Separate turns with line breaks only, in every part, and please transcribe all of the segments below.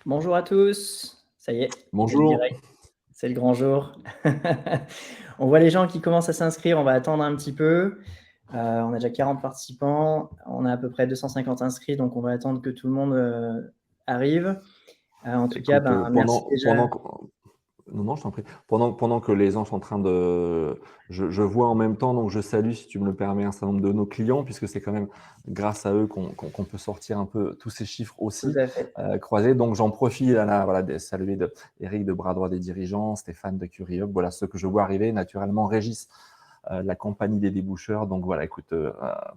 Bonjour à tous. Ça y est, c'est le
Bonjour.
direct, c'est le grand jour. On voit les gens qui commencent à s'inscrire, on va attendre un petit peu. On a déjà 40 participants, on a à peu près 250 inscrits, donc on va attendre que tout le monde arrive. En tout cas,
Écoute,
ben, merci déjà.
non, non, je t'en prie. Pendant que les gens sont en train de, je vois en même temps, donc je salue, si tu me le permets, un certain nombre de nos clients, puisque c'est quand même grâce à eux qu'on peut sortir un peu tous ces chiffres
Tout
aussi
à fait.
croisés. Donc j'en profite là, voilà, de saluer Eric de Bras Droit des Dirigeants, Stéphane de Curie Hub, voilà ceux que je vois arriver, naturellement Régis, la compagnie des déboucheurs. Donc voilà, écoute,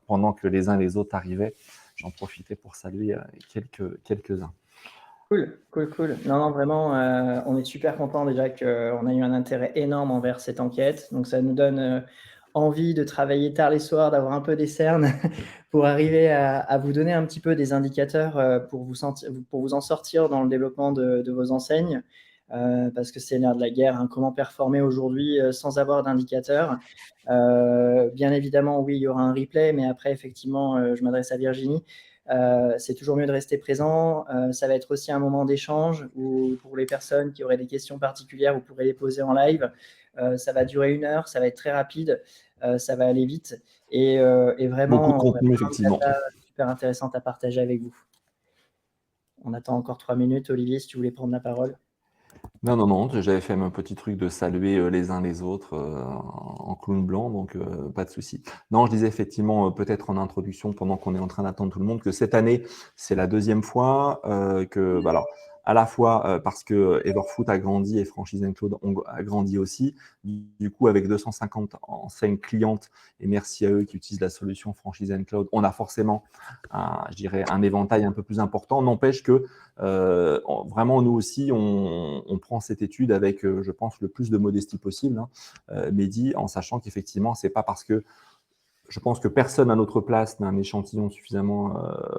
pendant que les uns les autres arrivaient, j'en profitais pour saluer quelques-uns.
Cool, cool, cool. Non, non, vraiment, on est super content déjà qu'on a eu un intérêt énorme envers cette enquête. Donc ça nous donne envie de travailler tard les soirs, d'avoir un peu des cernes pour arriver à vous donner un petit peu des indicateurs pour vous en sortir dans le développement de vos enseignes. Parce que c'est l'ère de la guerre, hein. Comment performer aujourd'hui sans avoir d'indicateurs. Bien évidemment, oui, il y aura un replay, mais après, effectivement, je m'adresse à Virginie. C'est toujours mieux de rester présent. Ça va être aussi un moment d'échange où pour les personnes qui auraient des questions particulières, vous pourrez les poser en live. Ça va durer 1 heure, ça va être très rapide, ça va aller vite et
Beaucoup de
vraiment, on a
contenu,
plein de
effectivement.
data super intéressantes à partager avec vous. On attend encore 3 minutes. Olivier, si tu voulais prendre la parole.
Non, non, non, j'avais fait mon petit truc de saluer les uns les autres en clown blanc, donc pas de souci. Non, je disais effectivement, peut-être en introduction, pendant qu'on est en train d'attendre tout le monde, que cette année, c'est la deuxième fois que, bah alors, à la fois parce que Everfoot a grandi et Franchise Cloud a grandi aussi, du coup, avec 250 enseignes clientes, et merci à eux qui utilisent la solution Franchise Cloud, on a forcément, je dirais, un éventail un peu plus important. N'empêche que vraiment, nous aussi, on prend cette étude avec, je pense, le plus de modestie possible, hein, Mehdi, en sachant qu'effectivement, c'est pas parce que je pense que personne à notre place n'a un échantillon suffisamment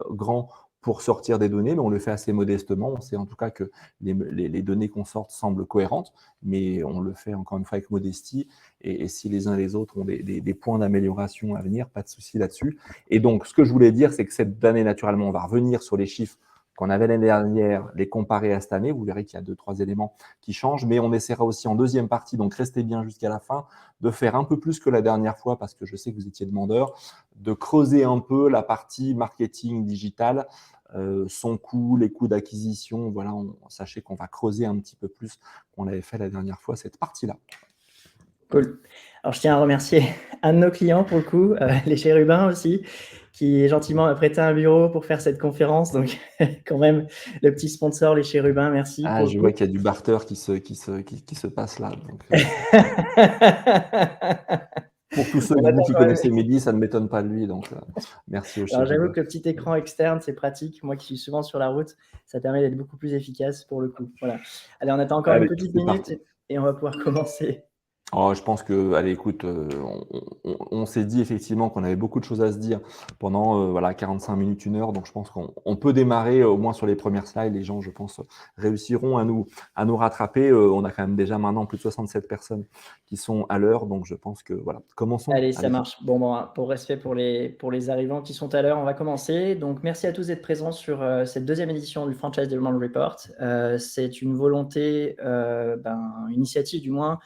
grand pour sortir des données, mais on le fait assez modestement. On sait en tout cas que les données qu'on sorte semblent cohérentes, mais on le fait encore une fois avec modestie. Et si les uns et les autres ont des points d'amélioration à venir, pas de souci là-dessus. Et donc, ce que je voulais dire, c'est que cette année, naturellement, on va revenir sur les chiffres qu'on avait l'année dernière, les comparer à cette année. Vous verrez qu'il y a 2-3 éléments qui changent, mais on essaiera aussi en deuxième partie, donc restez bien jusqu'à la fin, de faire un peu plus que la dernière fois, parce que je sais que vous étiez demandeur, de creuser un peu la partie marketing digital, son coût, les coûts d'acquisition. Voilà, sachez qu'on va creuser un petit peu plus qu'on l'avait fait la dernière fois, cette partie-là.
Cool. Alors, je tiens à remercier un de nos clients pour le coup, les Chérubins aussi, qui gentiment a prêté un bureau pour faire cette conférence. Donc, quand même, le petit sponsor, les Chérubins, merci
Ah,
pour le
je
coup.
vois qu'il y a du barter qui se passe là. Donc, pour tous ceux
On
de vous
attend
qui
quand même.
connaissez Mehdi, ça ne m'étonne pas de lui. Donc, merci aux
Alors, j'avoue
chérubins.
que le petit écran externe, c'est pratique. Moi qui suis souvent sur la route, ça permet d'être beaucoup plus efficace pour le coup. Voilà. Allez, on attend encore une
Allez,
petite
c'est
minute
parti.
et on va pouvoir commencer.
Oh, je pense que, allez, écoute, on s'est dit effectivement qu'on avait beaucoup de choses à se dire pendant voilà, 45 minutes, 1 heure. Donc, je pense qu'on peut démarrer au moins sur les premières slides. Les gens, je pense, réussiront à nous rattraper. On a quand même déjà maintenant plus de 67 personnes qui sont à l'heure. Donc, je pense que, voilà, commençons.
Allez, ça
Allez.
marche. Bon, pour respect pour les arrivants qui sont à l'heure, on va commencer. Donc, merci à tous d'être présents sur cette deuxième édition du Franchise Development Report. C'est une volonté, une initiative du moins,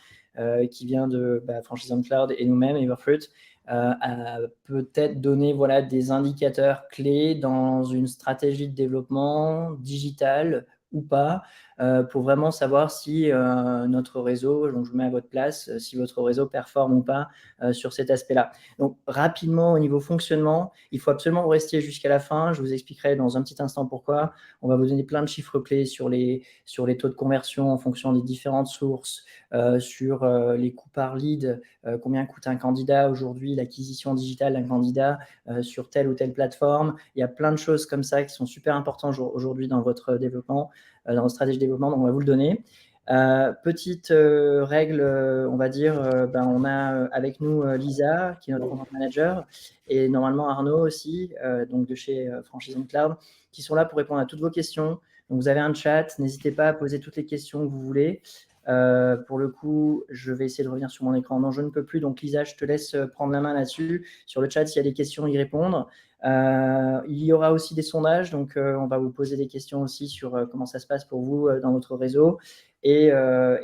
qui vient de Franchise on Cloud et nous-mêmes, Everfruit, à peut-être donner voilà, des indicateurs clés dans une stratégie de développement digital ou pas, pour vraiment savoir si notre réseau, donc je vous mets à votre place, si votre réseau performe ou pas sur cet aspect-là. Donc rapidement au niveau fonctionnement, il faut absolument rester jusqu'à la fin. Je vous expliquerai dans un petit instant pourquoi. On va vous donner plein de chiffres clés sur les taux de conversion en fonction des différentes sources, sur les coûts par lead, combien coûte un candidat aujourd'hui, l'acquisition digitale d'un candidat sur telle ou telle plateforme. Il y a plein de choses comme ça qui sont super importantes aujourd'hui dans votre développement, dans votre stratégie de développement, donc on va vous le donner. Petite règle, on va dire, on a avec nous Lisa, qui est notre content manager, et normalement Arnaud aussi, donc de chez Franchise on Cloud, qui sont là pour répondre à toutes vos questions. Donc vous avez un chat, n'hésitez pas à poser toutes les questions que vous voulez. Pour le coup, je vais essayer de revenir sur mon écran. Non, je ne peux plus. Donc Lisa, je te laisse prendre la main là-dessus. Sur le chat, s'il y a des questions, y répondre. Il y aura aussi des sondages, donc on va vous poser des questions aussi sur comment ça se passe pour vous dans votre réseau. Et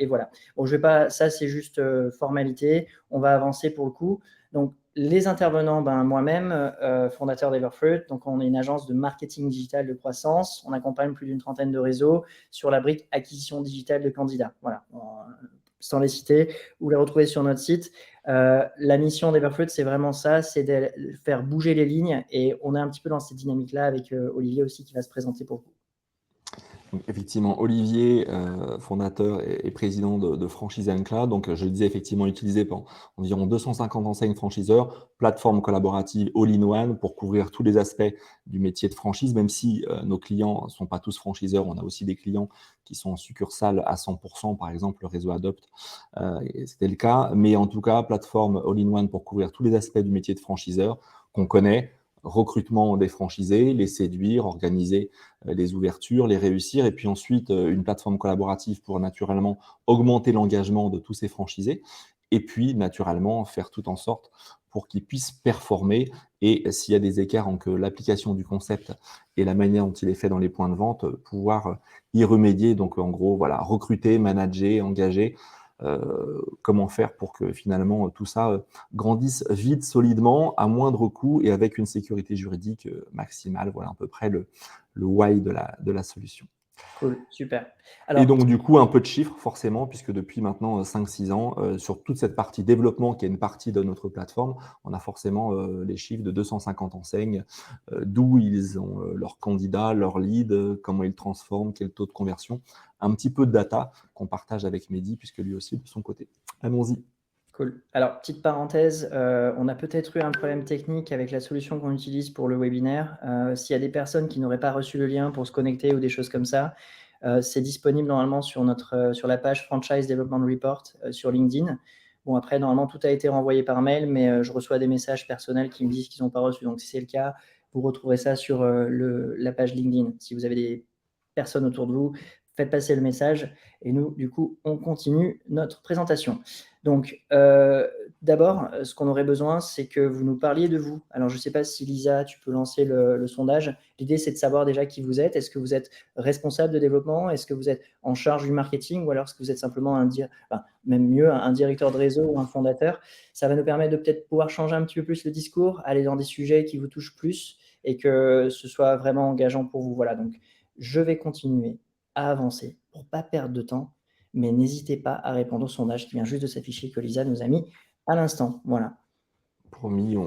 voilà. Bon, je vais pas, ça c'est juste formalité. On va avancer pour le coup. Donc les intervenants, moi-même, fondateur d'Everfruit, donc on est une agence de marketing digital de croissance. On accompagne plus d'une trentaine de réseaux sur la brique acquisition digitale de candidats. Voilà. Sans les citer, vous les retrouvez sur notre site. La mission d'Everfruit, c'est vraiment ça, c'est de faire bouger les lignes, et on est un petit peu dans cette dynamique-là avec Olivier aussi qui va se présenter pour vous.
Donc, effectivement, Olivier, fondateur et président de Franchise Cloud. Donc, je le disais, effectivement, utilisé par environ 250 enseignes franchiseurs, plateforme collaborative all-in-one pour couvrir tous les aspects du métier de franchise, même si nos clients ne sont pas tous franchiseurs. On a aussi des clients qui sont en succursale à 100%, par exemple, le réseau Adopt, c'était le cas. Mais en tout cas, plateforme all-in-one pour couvrir tous les aspects du métier de franchiseur qu'on connaît, recrutement des franchisés, les séduire, organiser les ouvertures, les réussir, et puis ensuite une plateforme collaborative pour naturellement augmenter l'engagement de tous ces franchisés, et puis naturellement faire tout en sorte pour qu'ils puissent performer, et s'il y a des écarts entre l'application du concept et la manière dont il est fait dans les points de vente, pouvoir y remédier. Donc en gros, voilà, recruter, manager, engager. Comment faire pour que finalement tout ça grandisse vite, solidement, à moindre coût et avec une sécurité juridique maximale. Voilà à peu près le why de la solution.
Cool, super.
Et donc, du coup, un peu de chiffres, forcément, puisque depuis maintenant 5-6 ans, sur toute cette partie développement, qui est une partie de notre plateforme, on a forcément les chiffres de 250 enseignes, d'où ils ont leurs candidats, leurs leads, comment ils transforment, quel taux de conversion. Un petit peu de data qu'on partage avec Mehdi, puisque lui aussi, de son côté. Allons-y.
Cool. Alors, petite parenthèse, on a peut-être eu un problème technique avec la solution qu'on utilise pour le webinaire. S'il y a des personnes qui n'auraient pas reçu le lien pour se connecter ou des choses comme ça, c'est disponible normalement sur la page Franchise Development Report sur LinkedIn. Bon, après, normalement, tout a été renvoyé par mail, mais je reçois des messages personnels qui me disent qu'ils n'ont pas reçu. Donc, si c'est le cas, vous retrouverez ça sur la page LinkedIn. Si vous avez des personnes autour de vous, faites passer le message. Et nous, du coup, on continue notre présentation. Donc, d'abord, ce qu'on aurait besoin, c'est que vous nous parliez de vous. Alors, je ne sais pas si Lisa, tu peux lancer le sondage. L'idée, c'est de savoir déjà qui vous êtes. Est-ce que vous êtes responsable de développement? Est-ce que vous êtes en charge du marketing? Ou alors, est-ce que vous êtes simplement même mieux, un directeur de réseau ou un fondateur? Ça va nous permettre de peut-être pouvoir changer un petit peu plus le discours, aller dans des sujets qui vous touchent plus et que ce soit vraiment engageant pour vous. Voilà, donc je vais continuer à avancer pour ne pas perdre de temps. Mais n'hésitez pas à répondre au sondage qui vient juste de s'afficher que Lisa nous a mis à l'instant. Voilà.
Promis,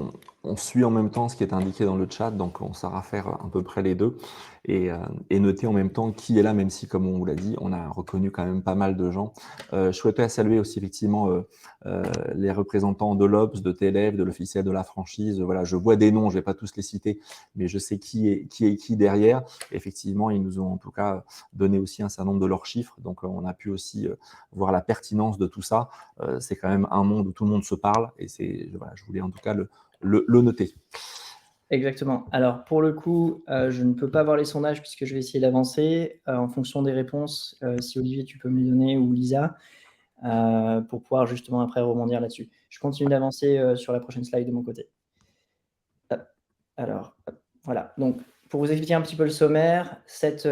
on suit en même temps ce qui est indiqué dans le chat, donc on saura faire à peu près les deux et noter en même temps qui est là, même si, comme on vous l'a dit, on a reconnu quand même pas mal de gens. Je souhaitais saluer aussi effectivement les représentants de l'Obs, de TLF, de l'officiel de la franchise. Voilà, je vois des noms, je ne vais pas tous les citer, mais je sais qui est qui derrière. Effectivement, ils nous ont en tout cas donné aussi un certain nombre de leurs chiffres, donc on a pu aussi voir la pertinence de tout ça. C'est quand même un monde où tout le monde se parle, et voilà, je voulais en tout cas le noter.
Exactement. Alors, pour le coup, je ne peux pas voir les sondages puisque je vais essayer d'avancer en fonction des réponses. Si Olivier, tu peux me les donner, ou Lisa, pour pouvoir justement après rebondir là-dessus. Je continue d'avancer sur la prochaine slide de mon côté. Hop. Alors, voilà. Donc, pour vous expliquer un petit peu le sommaire, 7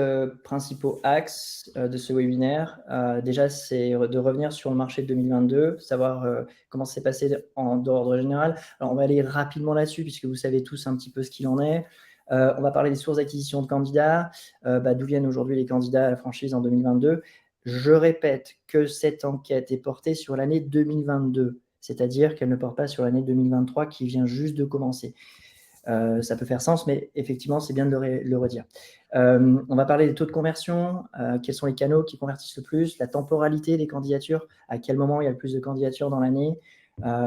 principaux axes de ce webinaire. Déjà, c'est de revenir sur le marché de 2022, savoir comment s'est passé d'ordre général. Alors, on va aller rapidement là-dessus, puisque vous savez tous un petit peu ce qu'il en est. On va parler des sources d'acquisition de candidats, d'où viennent aujourd'hui les candidats à la franchise en 2022. Je répète que cette enquête est portée sur l'année 2022, c'est-à-dire qu'elle ne porte pas sur l'année 2023 qui vient juste de commencer. Ça peut faire sens, mais effectivement, c'est bien de le redire. On va parler des taux de conversion, quels sont les canaux qui convertissent le plus, la temporalité des candidatures, à quel moment il y a le plus de candidatures dans l'année,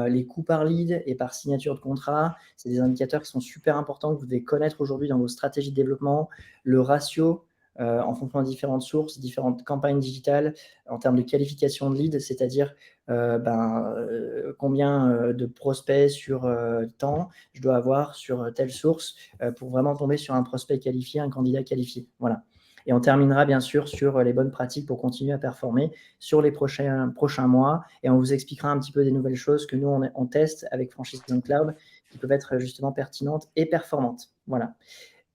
les coûts par lead et par signature de contrat. C'est des indicateurs qui sont super importants que vous devez connaître aujourd'hui dans vos stratégies de développement. Le ratio en fonction de différentes sources, différentes campagnes digitales, en termes de qualification de lead, c'est-à-dire combien de prospects sur temps je dois avoir sur telle source pour vraiment tomber sur un prospect qualifié, un candidat qualifié. Voilà. Et on terminera bien sûr sur les bonnes pratiques pour continuer à performer sur les prochains mois. Et on vous expliquera un petit peu des nouvelles choses que nous, on teste avec Franchise Cloud qui peuvent être justement pertinentes et performantes. Voilà.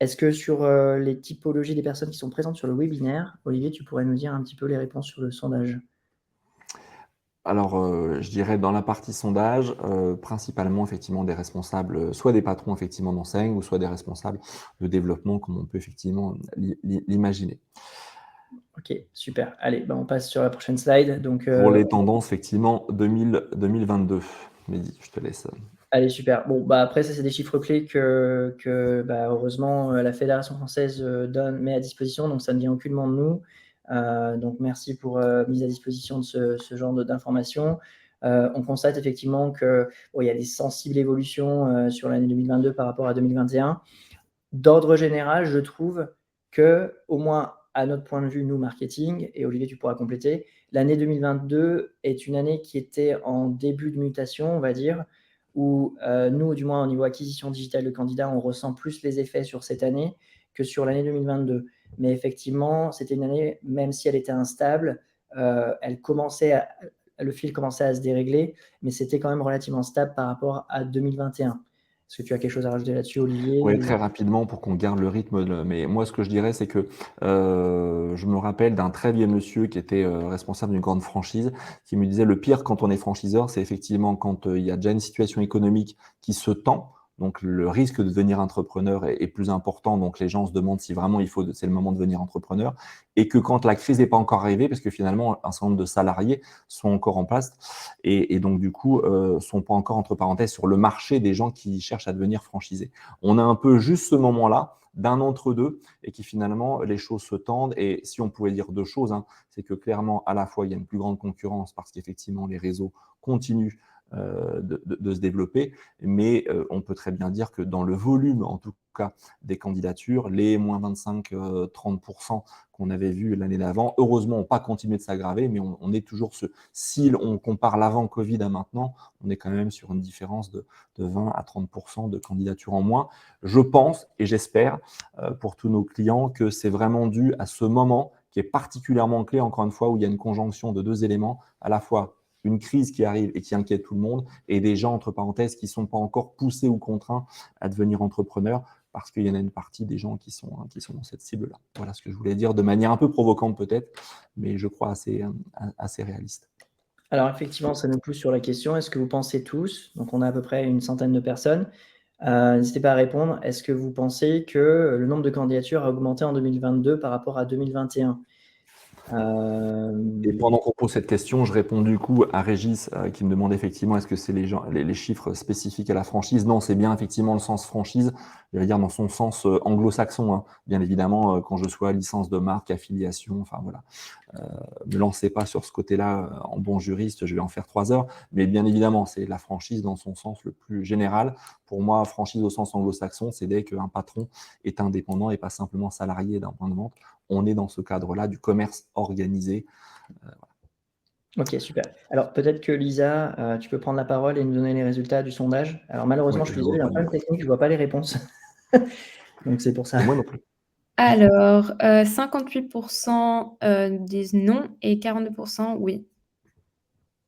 Est-ce que sur les typologies des personnes qui sont présentes sur le webinaire, Olivier, tu pourrais nous dire un petit peu les réponses sur le sondage?
Alors, je dirais dans la partie sondage, principalement effectivement des responsables, soit des patrons effectivement d'enseigne ou soit des responsables de développement comme on peut effectivement l'imaginer.
OK, super. Allez, on passe sur la prochaine slide. Donc,
Pour les tendances effectivement 2022. Mehdi, je te laisse.
allez, super. Bon, après ça, c'est des chiffres clés que heureusement, la fédération française, met à disposition, donc ça ne vient aucunement de nous. Donc merci pour, mise à disposition de ce genre d'informations. On constate effectivement que, bon, il y a des sensibles évolutions, sur l'année 2022 par rapport à 2021. D'ordre général, je trouve qu'au moins à notre point de vue, nous, marketing, et Olivier, tu pourras compléter, l'année 2022 est une année qui était en début de mutation, on va dire, où nous, du moins au niveau acquisition digitale de candidats, on ressent plus les effets sur cette année que sur l'année 2022. Mais effectivement, c'était une année, même si elle était instable, le fil commençait à se dérégler, mais c'était quand même relativement stable par rapport à 2021. Est-ce que tu as quelque chose à rajouter là-dessus, Olivier?
Oui, très rapidement pour qu'on garde le rythme. Mais moi, ce que je dirais, c'est que je me rappelle d'un très vieux monsieur qui était responsable d'une grande franchise, qui me disait le pire quand on est franchiseur, c'est effectivement quand il y a déjà une situation économique qui se tend. Donc le risque de devenir entrepreneur est plus important. Donc les gens se demandent si vraiment c'est le moment de devenir entrepreneur. Et que quand la crise n'est pas encore arrivée, parce que finalement un certain nombre de salariés sont encore en place et donc du coup sont pas encore entre parenthèses sur le marché des gens qui cherchent à devenir franchisés. On a un peu juste ce moment-là d'un entre-deux et qui finalement les choses se tendent. Et si on pouvait dire deux choses, hein, c'est que clairement à la fois il y a une plus grande concurrence parce qu'effectivement les réseaux continuent de se développer, mais on peut très bien dire que dans le volume en tout cas des candidatures, les moins 25-30% qu'on avait vu l'année d'avant, heureusement n'ont pas continué de s'aggraver, mais on est toujours si on compare l'avant Covid à maintenant, on est quand même sur une différence de 20 à 30% de candidatures en moins. Je pense et j'espère pour tous nos clients que c'est vraiment dû à ce moment qui est particulièrement clé, encore une fois, où il y a une conjonction de deux éléments, à la fois une crise qui arrive et qui inquiète tout le monde, et des gens, entre parenthèses, qui ne sont pas encore poussés ou contraints à devenir entrepreneurs, parce qu'il y en a une partie des gens qui sont dans cette cible-là. Voilà ce que je voulais dire, de manière un peu provocante peut-être, mais je crois assez réaliste.
Alors effectivement, ça nous pousse sur la question, est-ce que vous pensez tous, donc on a à peu près une centaine de personnes, n'hésitez pas à répondre, est-ce que vous pensez que le nombre de candidatures a augmenté en 2022 par rapport à 2021?
Et pendant qu'on pose cette question, je réponds du coup à Régis qui me demande effectivement est-ce que c'est les chiffres spécifiques à la franchise. Non, c'est bien effectivement le sens franchise, je vais dire dans son sens anglo-saxon, hein. Bien évidemment, quand je sois licence de marque, affiliation, enfin voilà. Me lancez pas sur ce côté-là en bon juriste, je vais en faire 3 heures. Mais bien évidemment, c'est la franchise dans son sens le plus général. Pour moi, franchise au sens anglo-saxon, c'est dès qu'un patron est indépendant et pas simplement salarié d'un point de vente. On est dans ce cadre-là du commerce organisé.
OK, super. Alors peut-être que Lisa, tu peux prendre la parole et nous donner les résultats du sondage? Alors
Oui,
malheureusement, je
je
suis
ne
désolé,
vois
j'ai un
pas du
problème
coup.
technique, je vois pas les réponses. Donc c'est pour ça.
Et moi non plus.
Alors, 58% disent non et 42% oui.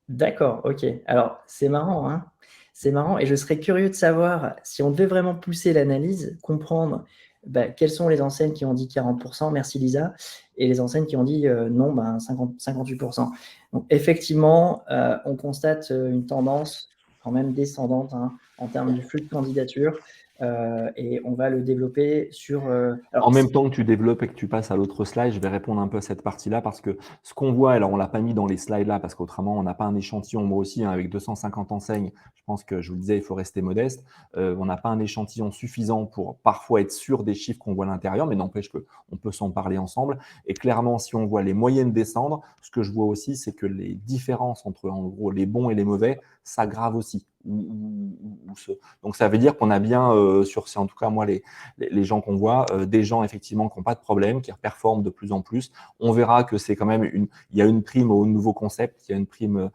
D'accord, OK. Alors c'est marrant, hein? C'est marrant et je serais curieux de savoir si on devait vraiment pousser l'analyse, comprendre, quelles sont les enseignes qui ont dit 40 %, merci Lisa, et les enseignes qui ont dit, non, 58 %. Donc effectivement, on constate, une tendance quand même descendante, hein, en termes du flux de candidatures, et on va le développer sur,
En
alors
même temps que tu développes et que tu passes à l'autre slide, je vais répondre un peu à cette partie-là parce que ce qu'on voit, alors on l'a pas mis dans les slides là parce qu'autrement on n'a pas un échantillon, moi aussi, hein, avec 250 enseignes, je pense que je vous le disais, il faut rester modeste. On n'a pas un échantillon suffisant pour parfois être sûr des chiffres qu'on voit à l'intérieur, mais n'empêche qu'on peut s'en parler ensemble. Et clairement, si on voit les moyennes descendre, ce que je vois aussi, c'est que les différences entre en gros les bons et les mauvais s'aggravent aussi. Donc ça veut dire qu'on a bien, c'est en tout cas moi les gens qu'on voit, des gens effectivement qui n'ont pas de problème, qui performent de plus en plus. On verra que c'est quand même il y a une prime au nouveau concept, il y a une prime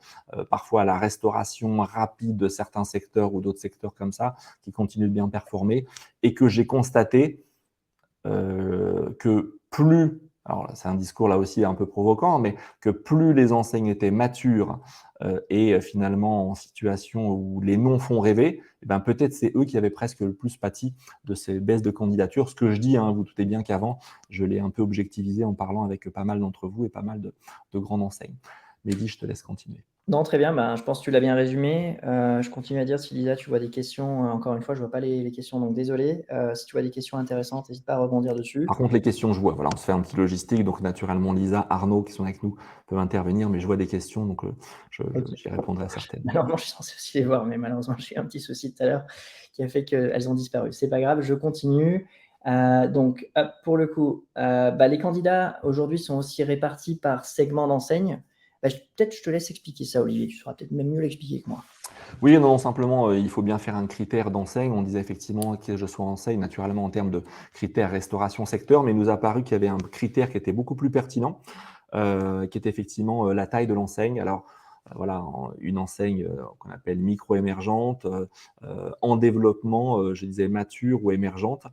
parfois à la restauration rapide de certains secteurs ou d'autres secteurs comme ça, qui continuent de bien performer, et que j'ai constaté que plus alors c'est un discours là aussi un peu provoquant, mais que plus les enseignes étaient matures et finalement en situation où les noms font rêver, eh ben peut-être c'est eux qui avaient presque le plus pâti de ces baisses de candidatures. Ce que je dis, hein, vous doutez bien qu'avant, je l'ai un peu objectivisé en parlant avec pas mal d'entre vous et pas mal de grandes enseignes. Mehdi, je te laisse continuer.
Non, très bien, je pense que tu l'as bien résumé. Je continue à dire si Lisa, tu vois des questions, encore une fois, je vois pas les questions, donc désolé. Si tu vois des questions intéressantes, n'hésite pas à rebondir dessus.
Par contre, les questions, je vois, voilà, on se fait un petit logistique, donc naturellement Lisa, Arnaud qui sont avec nous peuvent intervenir, mais je vois des questions, donc j'y répondrai à certaines.
Normalement, je suis censé aussi les voir, mais malheureusement, j'ai eu un petit souci tout à l'heure qui a fait qu'elles ont disparu. C'est pas grave, je continue. Donc, pour le coup, les candidats aujourd'hui sont aussi répartis par segment d'enseigne. Peut-être je te laisse expliquer ça, Olivier. Tu sauras peut-être même mieux l'expliquer que moi.
Oui, non, simplement, il faut bien faire un critère d'enseigne. On disait effectivement que je sois enseigne, naturellement en termes de critères restauration secteur, mais il nous a paru qu'il y avait un critère qui était beaucoup plus pertinent, qui était effectivement la taille de l'enseigne. Alors, voilà, une enseigne qu'on appelle micro-émergente, en développement, je disais mature ou émergente.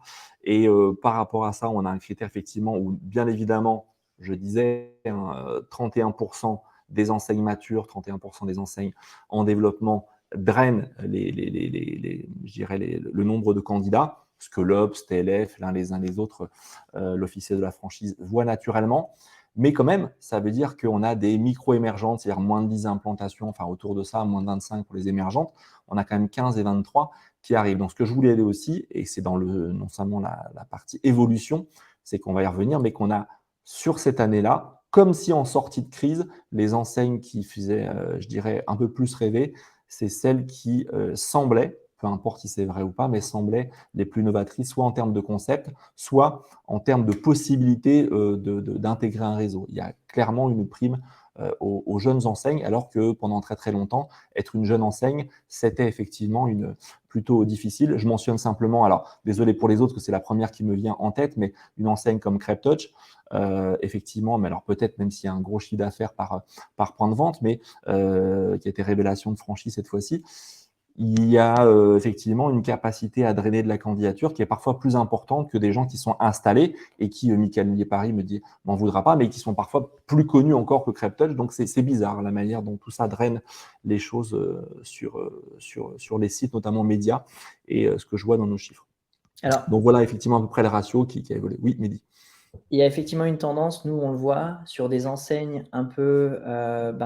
Et par rapport à ça, on a un critère effectivement où, bien évidemment, je disais, 31% des enseignes matures, 31% des enseignes en développement drainent je dirais le nombre de candidats, ce que l'Obs, TLF, les uns les autres, l'officier de la franchise voit naturellement. Mais quand même, ça veut dire qu'on a des micro-émergentes, c'est-à-dire moins de 10 implantations, enfin autour de ça, moins de 25 pour les émergentes. On a quand même 15 et 23 qui arrivent. Donc, ce que je voulais aller aussi, et c'est dans non seulement la partie évolution, c'est qu'on va y revenir, mais qu'on a sur cette année-là, comme si en sortie de crise, les enseignes qui faisaient, je dirais, un peu plus rêver, c'est celles qui semblaient, peu importe si c'est vrai ou pas, mais semblaient les plus novatrices, soit en termes de concept, soit en termes de possibilité d'intégrer un réseau. Il y a clairement une prime aux jeunes enseignes, alors que pendant très très longtemps, être une jeune enseigne, c'était effectivement plutôt difficile. Je mentionne simplement, alors désolé pour les autres, que c'est la première qui me vient en tête, mais une enseigne comme Crêpe Touch, effectivement, mais alors peut-être même s'il y a un gros chiffre d'affaires par point de vente, mais qui a été révélation de franchise cette fois-ci, il y a effectivement une capacité à drainer de la candidature qui est parfois plus importante que des gens qui sont installés et qui, Michael Millier-Paris me dit, m'en voudra pas, mais qui sont parfois plus connus encore que Crêpe Touch. Donc, c'est bizarre la manière dont tout ça draine les choses sur les sites, notamment médias, et ce que je vois dans nos chiffres.
Alors,
donc, voilà effectivement à peu près le ratio qui a évolué. Oui, Mehdi.
il y a effectivement une tendance, nous on le voit, sur des enseignes un peu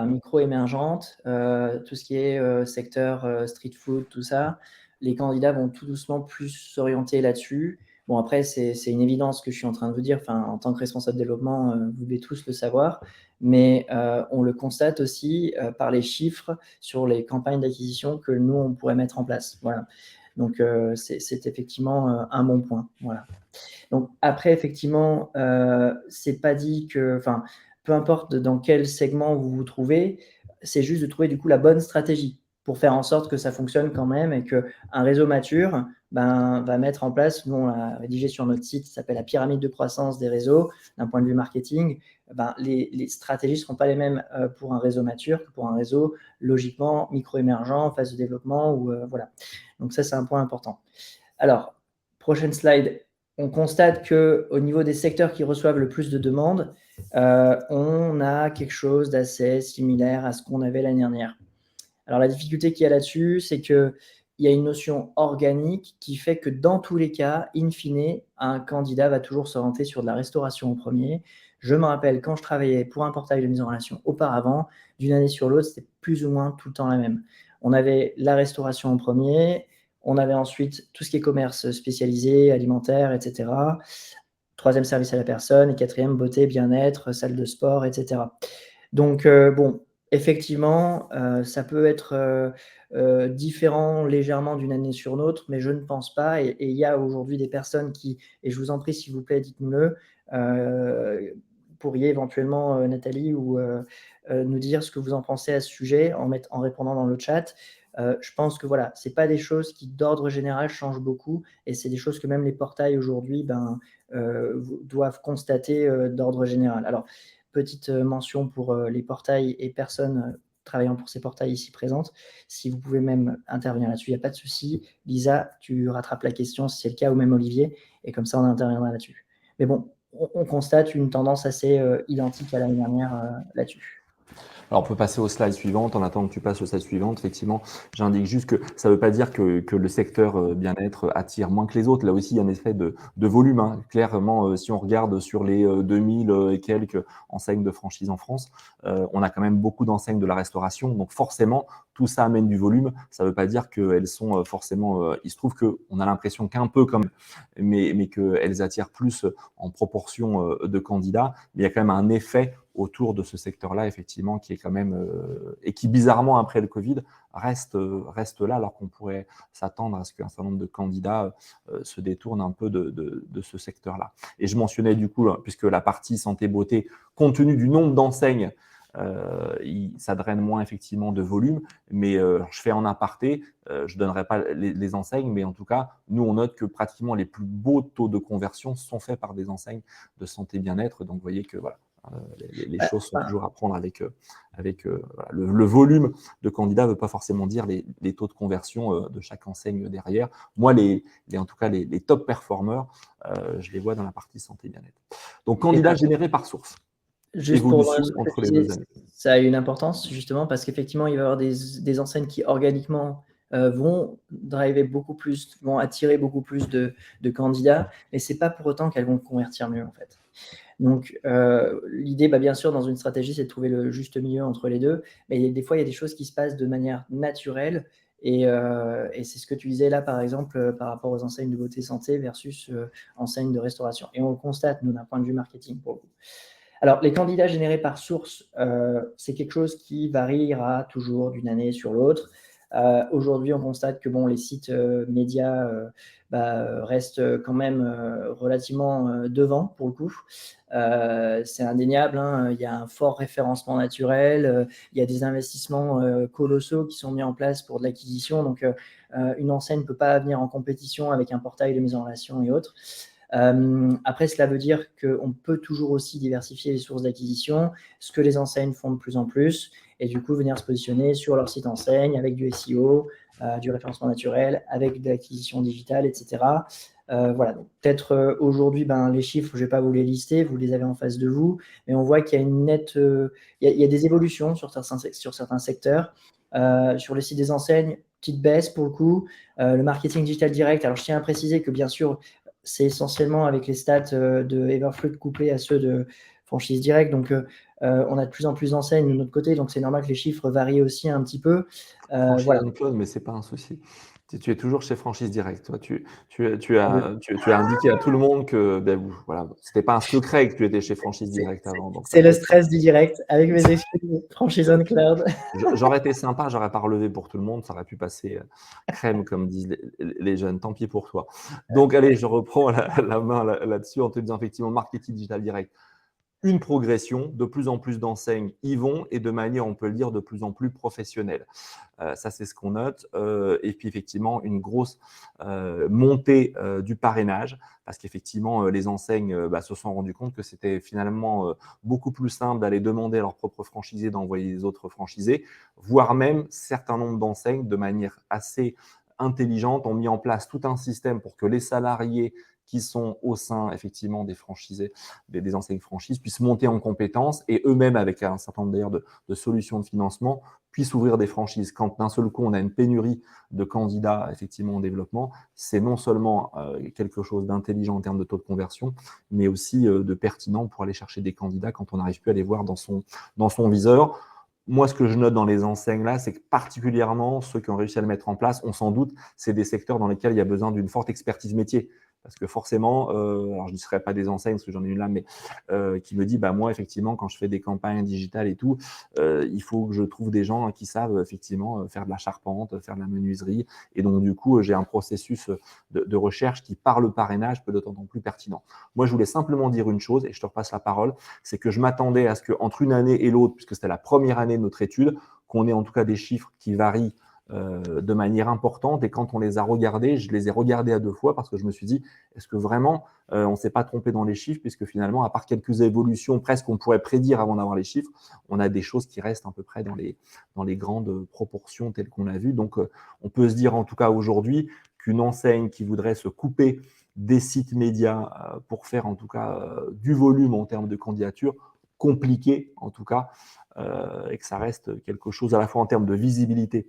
micro-émergentes, tout ce qui est secteur street food, tout ça, les candidats vont tout doucement plus s'orienter là-dessus. Bon, après, c'est une évidence que je suis en train de vous dire, en tant que responsable développement, vous devez tous le savoir, mais on le constate aussi par les chiffres sur les campagnes d'acquisition que nous, on pourrait mettre en place. Voilà. Donc, c'est effectivement un bon point. Voilà. Donc après, effectivement, c'est pas dit que, peu importe dans quel segment vous vous trouvez, c'est juste de trouver du coup la bonne stratégie pour faire en sorte que ça fonctionne quand même et qu'un réseau mature va mettre en place, nous on l'a rédigé sur notre site, ça s'appelle la pyramide de croissance des réseaux, d'un point de vue marketing, les stratégies ne seront pas les mêmes pour un réseau mature que pour un réseau logiquement micro-émergent, en phase de développement, ou voilà. Donc ça, c'est un point important. Alors, prochaine slide. On constate qu'au niveau des secteurs qui reçoivent le plus de demandes, on a quelque chose d'assez similaire à ce qu'on avait l'année dernière. Alors, la difficulté qu'il y a là-dessus, c'est qu'il y a une notion organique qui fait que dans tous les cas, in fine, un candidat va toujours s'orienter sur de la restauration en premier. Je me rappelle, quand je travaillais pour un portail de mise en relation auparavant, d'une année sur l'autre, c'était plus ou moins tout le temps la même. On avait la restauration en premier, on avait ensuite tout ce qui est commerce spécialisé, alimentaire, etc. Troisième, service à la personne. Et quatrième, beauté, bien-être, salle de sport, etc. Donc, bon, effectivement, ça peut être différent légèrement d'une année sur l'autre, mais je ne pense pas. Et il y a aujourd'hui des personnes qui, et je vous en prie, s'il vous plaît, dites-nous-le, pourriez éventuellement, Nathalie, ou nous dire ce que vous en pensez à ce sujet en répondant dans le chat. Je pense que voilà, c'est pas des choses qui d'ordre général changent beaucoup, et c'est des choses que même les portails aujourd'hui doivent constater d'ordre général. Alors, petite mention pour les portails et personnes travaillant pour ces portails ici présentes. Si vous pouvez même intervenir là-dessus, il n'y a pas de souci. Lisa, tu rattrapes la question si c'est le cas, ou même Olivier, et comme ça on interviendra là-dessus. Mais bon, on constate une tendance assez identique à l'année dernière là-dessus.
Alors, on peut passer aux slides suivantes. En attendant que tu passes aux slides suivantes, effectivement, j'indique juste que ça ne veut pas dire que le secteur bien-être attire moins que les autres. Là aussi, il y a un effet de volume. Hein. Clairement, si on regarde sur les 2000 et quelques enseignes de franchise en France, on a quand même beaucoup d'enseignes de la restauration. Donc, forcément, tout ça amène du volume. Ça ne veut pas dire qu'elles sont forcément… il se trouve qu'on a l'impression qu'un peu comme… mais qu'elles attirent plus en proportion de candidats. Mais il y a quand même un effet autour de ce secteur-là, effectivement, qui est quand même… et qui, bizarrement, après le Covid, reste là, alors qu'on pourrait s'attendre à ce qu'un certain nombre de candidats se détournent un peu de ce secteur-là. Et je mentionnais, du coup, puisque la partie santé-beauté, compte tenu du nombre d'enseignes, ça draine moins effectivement de volume, mais je fais en aparté, je ne donnerai pas les enseignes, mais en tout cas, nous on note que pratiquement les plus beaux taux de conversion sont faits par des enseignes de santé bien-être, donc vous voyez que voilà, les choses sont toujours à prendre avec voilà, le volume de candidats ne veut pas forcément dire les taux de conversion de chaque enseigne derrière. Moi, en tout cas, les top performers, je les vois dans la partie santé bien-être. Donc, candidats générés par source.
Juste pour
évolution entre les 2 années.
Ça a une importance justement parce qu'effectivement, il va y avoir des enseignes qui organiquement vont attirer beaucoup plus de candidats, mais c'est pas pour autant qu'elles vont convertir mieux en fait. Donc l'idée, bien sûr, dans une stratégie, c'est de trouver le juste milieu entre les deux, mais des fois, il y a des choses qui se passent de manière naturelle. Et c'est ce que tu disais là, par exemple, par rapport aux enseignes de beauté santé versus enseignes de restauration. Et on le constate, nous, d'un point de vue marketing, pour le coup. Alors, les candidats générés par source, c'est quelque chose qui variera toujours d'une année sur l'autre. Aujourd'hui, on constate que les sites médias restent quand même relativement devant, pour le coup. C'est indéniable, hein, il y a un fort référencement naturel, il y a des investissements colossaux qui sont mis en place pour de l'acquisition. Donc, une enseigne ne peut pas venir en compétition avec un portail de mise en relation et autres. Après, cela veut dire qu'on peut toujours aussi diversifier les sources d'acquisition, ce que les enseignes font de plus en plus, et du coup venir se positionner sur leur site enseigne avec du SEO, du référencement naturel, avec de l'acquisition digitale, etc. Voilà, donc peut-être aujourd'hui, les chiffres, je ne vais pas vous les lister, vous les avez en face de vous, mais on voit qu'il y a une nette, il y a des évolutions sur certains secteurs. Sur le site des enseignes, petite baisse pour le coup. Le marketing digital direct, alors je tiens à préciser que bien sûr, c'est essentiellement avec les stats de Everfruit couplés à ceux de franchise directe. Donc, on a de plus en plus d'enseignes de notre côté, donc c'est normal que les chiffres varient aussi un petit peu.
Voilà. Mais ce n'est pas un souci. Tu es toujours chez Franchise Direct. Toi, tu as indiqué à tout le monde que voilà, ce n'était pas un secret que tu étais chez Franchise Direct avant.
C'est le stress du direct avec mes excuses, Franchise on Cloud.
J'aurais été sympa, j'aurais pas relevé pour tout le monde, ça aurait pu passer crème, comme disent les jeunes. Tant pis pour toi. Donc, allez, je reprends la main là-dessus en te disant effectivement marketing digital direct. Une progression, de plus en plus d'enseignes y vont et de manière, on peut le dire, de plus en plus professionnelle. Ça, c'est ce qu'on note. Et puis, effectivement, une grosse montée du parrainage parce qu'effectivement, les enseignes se sont rendues compte que c'était finalement beaucoup plus simple d'aller demander à leurs propres franchisés d'envoyer les autres franchisés, voire même certains nombres d'enseignes, de manière assez intelligente, ont mis en place tout un système pour que les salariés qui sont au sein effectivement des franchisés, des enseignes franchises, puissent monter en compétences et eux-mêmes, avec un certain nombre d'ailleurs de solutions de financement, puissent ouvrir des franchises. Quand d'un seul coup, on a une pénurie de candidats effectivement en développement, c'est non seulement quelque chose d'intelligent en termes de taux de conversion, mais aussi de pertinent pour aller chercher des candidats quand on n'arrive plus à les voir dans son viseur. Moi, ce que je note dans les enseignes là, c'est que particulièrement ceux qui ont réussi à le mettre en place, on s'en doute, c'est des secteurs dans lesquels il y a besoin d'une forte expertise métier. Parce que forcément, alors je ne dirais pas des enseignes, parce que j'en ai une là, mais qui me dit, moi, effectivement, quand je fais des campagnes digitales et tout, il faut que je trouve des gens qui savent effectivement faire de la charpente, faire de la menuiserie. Et donc, du coup, j'ai un processus de recherche qui, par le parrainage, peut être d'autant plus pertinent. Moi, je voulais simplement dire une chose, et je te repasse la parole, c'est que je m'attendais à ce qu'entre une année et l'autre, puisque c'était la première année de notre étude, qu'on ait en tout cas des chiffres qui varient de manière importante, et quand on les a regardés, je les ai regardés à 2 fois parce que je me suis dit, est-ce que vraiment on ne s'est pas trompé dans les chiffres, puisque finalement, à part quelques évolutions presque qu'on pourrait prédire avant d'avoir les chiffres, on a des choses qui restent à peu près dans les grandes proportions telles qu'on l'a vu. Donc, on peut se dire en tout cas aujourd'hui qu'une enseigne qui voudrait se couper des sites médias pour faire en tout cas du volume en termes de candidature, compliqué en tout cas, et que ça reste quelque chose à la fois en termes de visibilité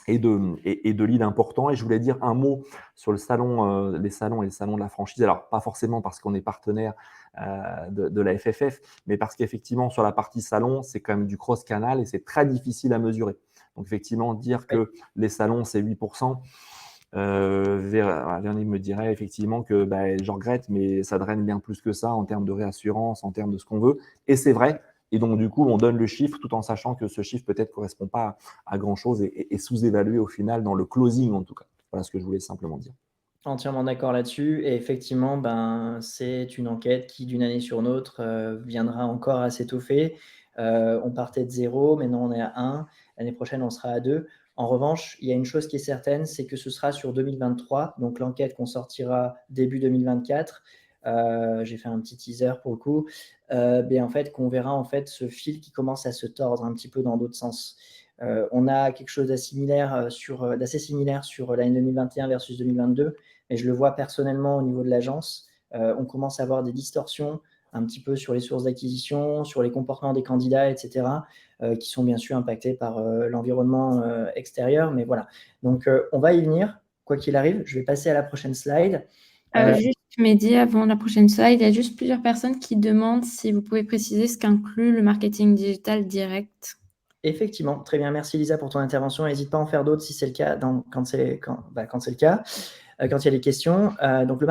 et de lead important. Et je voulais dire un mot sur les salons et le salon de la franchise. Alors, pas forcément parce qu'on est partenaire de la FFF, mais parce qu'effectivement, sur la partie salon, c'est quand même du cross-canal et c'est très difficile à mesurer. Donc, effectivement, dire que les salons, c'est 8%, Véronique me dirait effectivement que je regrette, mais ça draine bien plus que ça en termes de réassurance, en termes de ce qu'on veut. Et c'est vrai. Et donc, du coup, on donne le chiffre tout en sachant que ce chiffre peut-être ne correspond pas à grand-chose et sous-évalué au final dans le closing, en tout cas. Voilà ce que je voulais simplement dire.
Entièrement d'accord là-dessus. Et effectivement, c'est une enquête qui, d'une année sur l'autre, viendra encore à s'étoffer. On partait de 0, maintenant on est à 1. L'année prochaine, on sera à 2. En revanche, il y a une chose qui est certaine, c'est que ce sera sur 2023, donc l'enquête qu'on sortira début 2024. J'ai fait un petit teaser pour le coup. En fait, qu'on verra en fait ce fil qui commence à se tordre un petit peu dans d'autres sens. On a quelque chose d'assez similaire sur l'année 2021 versus 2022, mais je le vois personnellement au niveau de l'agence. On commence à avoir des distorsions un petit peu sur les sources d'acquisition, sur les comportements des candidats, etc., qui sont bien sûr impactés par l'environnement extérieur. Mais voilà. Donc, on va y venir, quoi qu'il arrive. Je vais passer à la prochaine slide.
Juste, Mehdi, avant la prochaine slide, il y a juste plusieurs personnes qui demandent si vous pouvez préciser ce qu'inclut le marketing digital direct.
Effectivement, très bien. Merci Lisa pour ton intervention. N'hésite pas à en faire d'autres si c'est le cas, quand c'est le cas, quand il y a des questions. Donc le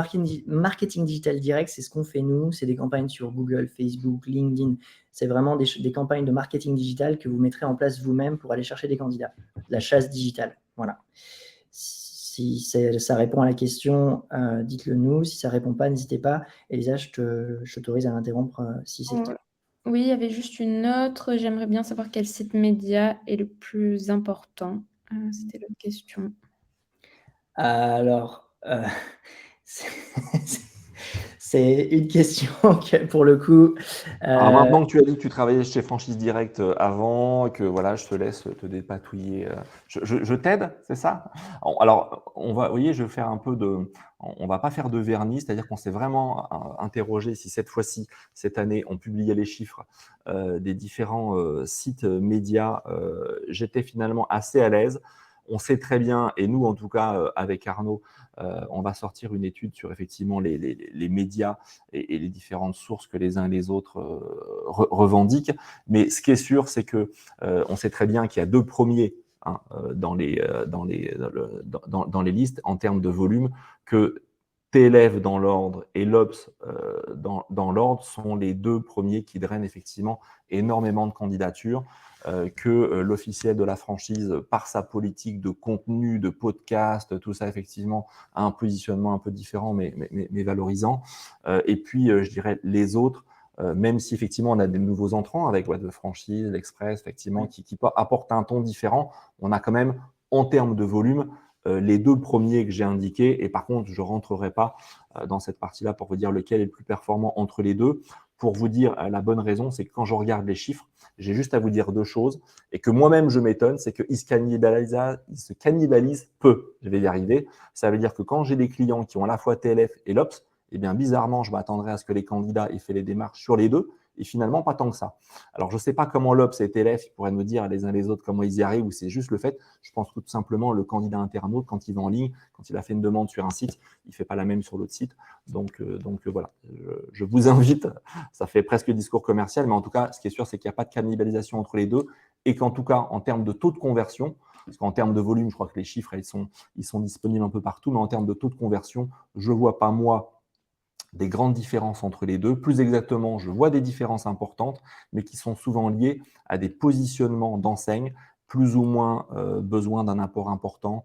marketing digital direct, c'est ce qu'on fait nous. C'est des campagnes sur Google, Facebook, LinkedIn. C'est vraiment des campagnes de marketing digital que vous mettrez en place vous-même pour aller chercher des candidats. La chasse digitale. Voilà. Si ça répond à la question, dites-le nous. Si ça ne répond pas, n'hésitez pas. Elisa, je t'autorise à m'interrompre si c'est le cas.
Oui, il y avait juste une autre. J'aimerais bien savoir quel site média est le plus important. C'était l'autre question.
Alors, c'est une question que, pour le coup…
Alors maintenant que tu as dit que tu travaillais chez Franchise Direct avant, et que voilà, je te laisse te dépatouiller. Je t'aide, c'est ça? Alors, vous voyez, je vais faire un peu on va pas faire de vernis, c'est-à-dire qu'on s'est vraiment interrogé si cette fois-ci, cette année, on publiait les chiffres des différents sites médias. J'étais finalement assez à l'aise. On sait très bien, et nous en tout cas avec Arnaud, on va sortir une étude sur effectivement les médias et les différentes sources que les uns et les autres revendiquent. Mais ce qui est sûr, c'est que on sait très bien qu'il y a deux premiers dans les listes en termes de volume, que TLF dans l'ordre et l'Obs dans l'ordre sont les deux premiers qui drainent effectivement énormément de candidatures. Que l'officiel de la franchise, par sa politique de contenu, de podcast, tout ça, effectivement, a un positionnement un peu différent, mais valorisant. Et puis, je dirais, les autres, même si effectivement on a des nouveaux entrants avec What the Franchise, l'Express, effectivement, qui apportent un ton différent, on a quand même, en termes de volume, les deux premiers que j'ai indiqués. Et par contre, je ne rentrerai pas dans cette partie-là pour vous dire lequel est le plus performant entre les deux. Pour vous dire la bonne raison, c'est que quand je regarde les chiffres, j'ai juste à vous dire deux choses, et que moi-même je m'étonne, c'est qu'ils se cannibalisent peu. Je vais y arriver. Ça veut dire que quand j'ai des clients qui ont à la fois TLF et l'Obs, eh bien bizarrement, je m'attendrais à ce que les candidats aient fait les démarches sur les deux, et finalement pas tant que ça. Alors je ne sais pas comment l'Obs et TLF pourraient me dire les uns les autres comment ils y arrivent, ou c'est juste le fait. Je pense tout simplement le candidat internaute, quand il va en ligne, quand il a fait une demande sur un site, il ne fait pas la même sur l'autre site. Donc voilà, je vous invite, ça fait presque discours commercial, mais en tout cas, ce qui est sûr, c'est qu'il n'y a pas de cannibalisation entre les deux, et qu'en tout cas, en termes de taux de conversion, parce qu'en termes de volume, je crois que les chiffres, ils sont disponibles un peu partout, mais en termes de taux de conversion, je ne vois pas, moi, des grandes différences entre les deux. Plus exactement, je vois des différences importantes, mais qui sont souvent liées à des positionnements d'enseigne, plus ou moins besoin d'un apport important,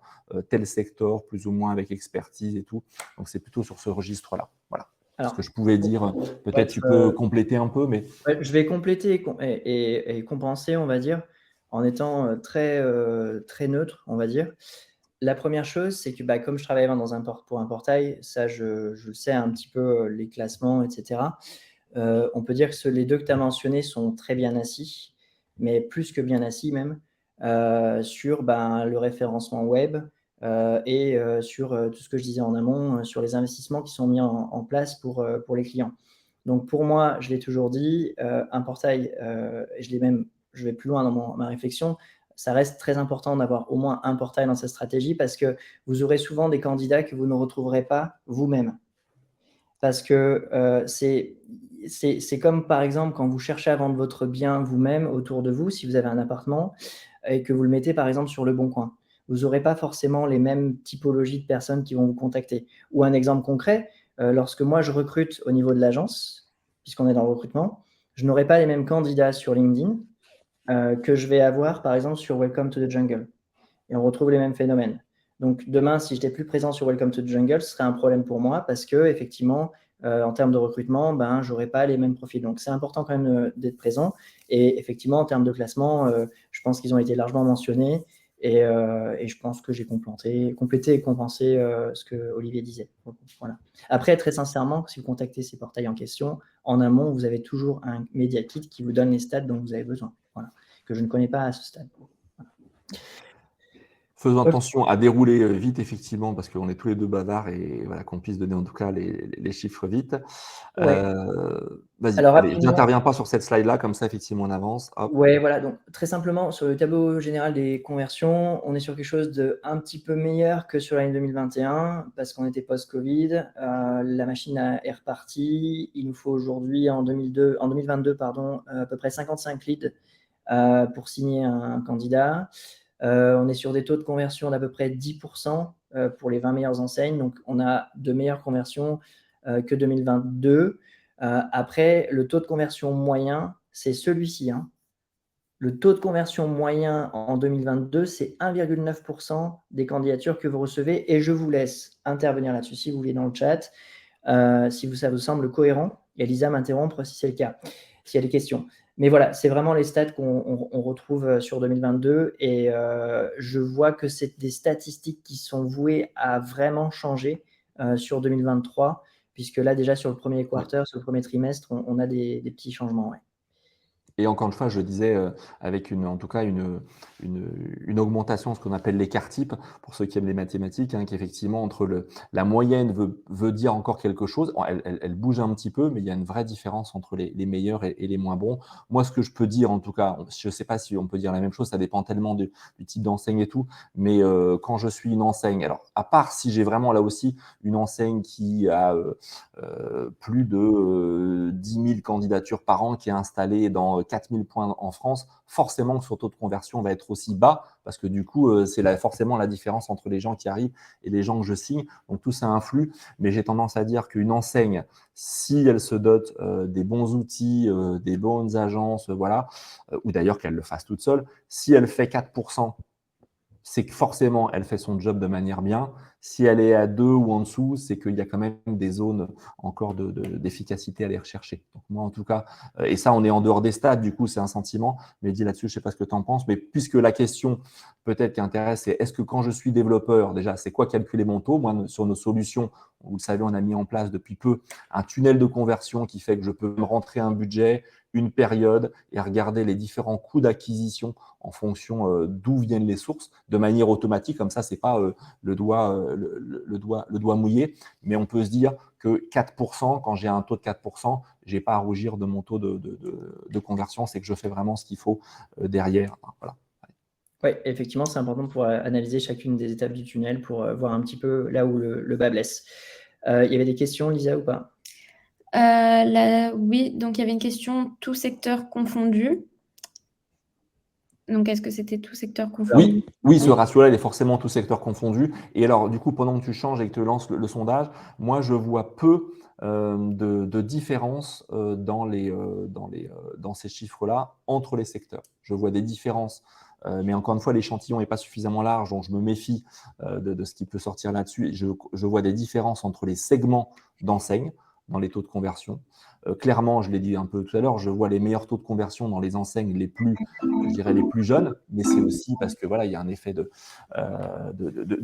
tel secteur, plus ou moins avec expertise et tout. Donc, c'est plutôt sur ce registre-là. Voilà. Alors, ce que je pouvais dire. Peut-être tu peux compléter un peu, mais…
Ouais, je vais compléter et compenser, on va dire, en étant très neutre, on va dire. La première chose, c'est que comme je travaille pour un portail, ça, je sais un petit peu les classements, etc. On peut dire que les deux que tu as mentionnés sont très bien assis, mais plus que bien assis même, sur le référencement web, et sur tout ce que je disais en amont, sur les investissements qui sont mis en place pour les clients. Donc pour moi, je l'ai toujours dit, un portail, et je vais plus loin dans ma réflexion, ça reste très important d'avoir au moins un portail dans sa stratégie parce que vous aurez souvent des candidats que vous ne retrouverez pas vous-même. Parce que c'est comme par exemple quand vous cherchez à vendre votre bien vous-même autour de vous, si vous avez un appartement et que vous le mettez par exemple sur Le Bon Coin. Vous n'aurez pas forcément les mêmes typologies de personnes qui vont vous contacter. Ou un exemple concret, lorsque moi je recrute au niveau de l'agence, puisqu'on est dans le recrutement, je n'aurai pas les mêmes candidats sur LinkedIn que je vais avoir par exemple sur Welcome to the Jungle. Et on retrouve les mêmes phénomènes. Donc demain, si je n'étais plus présent sur Welcome to the Jungle, ce serait un problème pour moi parce que effectivement, en termes de recrutement, je n'aurais pas les mêmes profils. Donc c'est important quand même d'être présent. Et effectivement, en termes de classement, je pense qu'ils ont été largement mentionnés et je pense que j'ai complété et compensé ce que Olivier disait. Voilà. Après, très sincèrement, si vous contactez ces portails en question, en amont, vous avez toujours un Media Kit qui vous donne les stats dont vous avez besoin. Voilà. Que je ne connais pas à ce stade. Voilà.
Faisons attention à dérouler vite, effectivement, parce qu'on est tous les deux bavards et voilà, qu'on puisse donner en tout cas les chiffres vite.
Ouais.
Vas-y,
Alors,
allez,
rapidement,
j'interviens pas sur cette slide-là, comme ça, effectivement, on avance. Hop.
ouais, voilà. Donc, très simplement, sur le tableau général des conversions, on est sur quelque chose de un petit peu meilleur que sur l'année 2021 parce qu'on était post-Covid. La machine est repartie. Il nous faut aujourd'hui, en 2022, à peu près 55 leads pour signer un candidat. On est sur des taux de conversion d'à peu près 10% pour les 20 meilleures enseignes. Donc, on a de meilleures conversions que 2022. Après, le taux de conversion moyen, c'est celui-ci. Le taux de conversion moyen en 2022, c'est 1,9% des candidatures que vous recevez. Et je vous laisse intervenir là-dessus si vous voulez dans le chat, si ça vous semble cohérent. Et Lisa m'interrompre si c'est le cas, s'il y a des questions. Mais voilà, c'est vraiment les stats qu'on retrouve sur 2022. Et je vois que c'est des statistiques qui sont vouées à vraiment changer sur 2023, puisque là, déjà, sur le premier quarter, sur le premier trimestre, on a des petits changements. Ouais.
Et encore une fois, je disais, avec en tout cas une augmentation, ce qu'on appelle l'écart type, pour ceux qui aiment les mathématiques, qu'effectivement, entre la moyenne veut dire encore quelque chose. Elle bouge un petit peu, mais il y a une vraie différence entre les meilleurs et les moins bons. Moi, ce que je peux dire, en tout cas, je ne sais pas si on peut dire la même chose, ça dépend tellement du type d'enseigne et tout, mais quand je suis une enseigne, alors à part si j'ai vraiment là aussi une enseigne qui a plus de 10 000 candidatures par an, qui est installée dans 4 000 points en France, forcément que son taux de conversion va être aussi bas parce que du coup, c'est forcément la différence entre les gens qui arrivent et les gens que je signe. Donc tout ça influe, mais j'ai tendance à dire qu'une enseigne, si elle se dote des bons outils, des bonnes agences, voilà, ou d'ailleurs qu'elle le fasse toute seule, si elle fait 4%, c'est que forcément, elle fait son job de manière bien. Si elle est à 2 ou en dessous, c'est qu'il y a quand même des zones encore d'efficacité à aller rechercher. Donc moi, en tout cas, et ça, on est en dehors des stats, du coup, c'est un sentiment. Mais dis là-dessus, je ne sais pas ce que tu en penses. Mais puisque la question peut-être qui intéresse, c'est est-ce que quand je suis développeur, déjà, c'est quoi calculer mon taux? Moi, sur nos solutions, vous le savez, on a mis en place depuis peu un tunnel de conversion qui fait que je peux me rentrer un budget, une période et regarder les différents coûts d'acquisition en fonction d'où viennent les sources, de manière automatique. Comme ça, c'est pas le doigt mouillé, mais on peut se dire que 4%, quand j'ai un taux de 4%, j'ai pas à rougir de mon taux de conversion, c'est que je fais vraiment ce qu'il faut derrière. Voilà.
Oui, effectivement, c'est important pour analyser chacune des étapes du tunnel pour voir un petit peu là où le bas blesse. Il y avait des questions, Lisa, ou pas?
Oui, donc il y avait une question, tout secteur confondu. Donc, est-ce que c'était tout secteur confondu?
Oui, ce ratio-là, il est forcément tout secteur confondu. Et alors, du coup, pendant que tu changes et que tu lances le sondage, moi, je vois peu de différence dans ces chiffres-là entre les secteurs. Je vois des différences, mais encore une fois, l'échantillon n'est pas suffisamment large, donc je me méfie de ce qui peut sortir là-dessus. Je vois des différences entre les segments d'enseignes dans les taux de conversion. clairement, je l'ai dit un peu tout à l'heure, je vois les meilleurs taux de conversion dans les enseignes les plus, je dirais, les plus jeunes, mais c'est aussi parce que voilà, il y a un effet de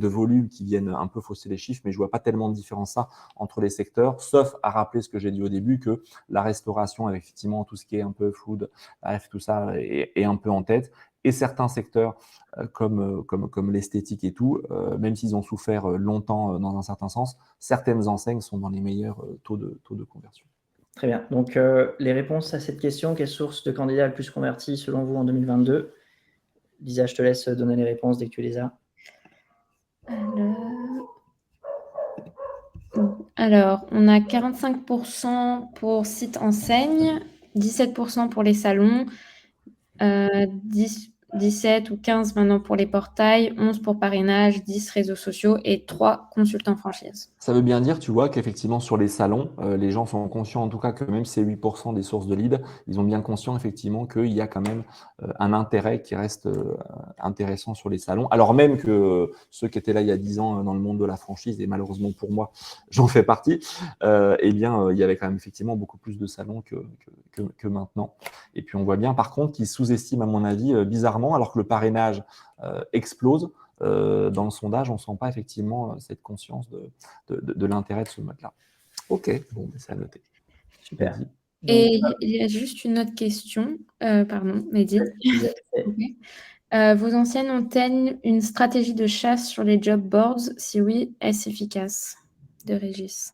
volume qui viennent un peu fausser les chiffres, mais je ne vois pas tellement de différence ça entre les secteurs, sauf à rappeler ce que j'ai dit au début, que la restauration, avec effectivement tout ce qui est un peu food, bref, tout ça est un peu en tête, et certains secteurs comme l'esthétique et tout, même s'ils ont souffert longtemps dans un certain sens, certaines enseignes sont dans les meilleurs taux de conversion.
Très bien. Donc, les réponses à cette question, quelle source de candidats le plus converti selon vous en 2022? Lisa, je te laisse donner les réponses dès que tu les as.
Alors, on a 45% pour site enseigne, 17% pour les salons, 17 ou 15 maintenant pour les portails, 11 pour parrainage, 10 réseaux sociaux et 3 consultants franchise.
Ça veut bien dire, tu vois, qu'effectivement, sur les salons, les gens sont conscients, en tout cas, que même si c'est 8% des sources de leads, ils ont bien conscient, effectivement, qu'il y a quand même un intérêt qui reste intéressant sur les salons. Alors même que ceux qui étaient là il y a 10 ans dans le monde de la franchise, et malheureusement pour moi, j'en fais partie, eh bien, il y avait quand même effectivement beaucoup plus de salons que maintenant. Et puis, on voit bien, par contre, qu'ils sous-estiment, à mon avis, bizarrement, alors que le parrainage explose. Dans le sondage, on ne sent pas effectivement cette conscience de l'intérêt de ce mode-là. Ok, bon, c'est à noter.
Super.
Mehdi.
Et il y a juste une autre question. Pardon, Mehdi. Okay. Vos anciennes ont-elles une stratégie de chasse sur les job boards? Si oui, est-ce efficace? De Régis.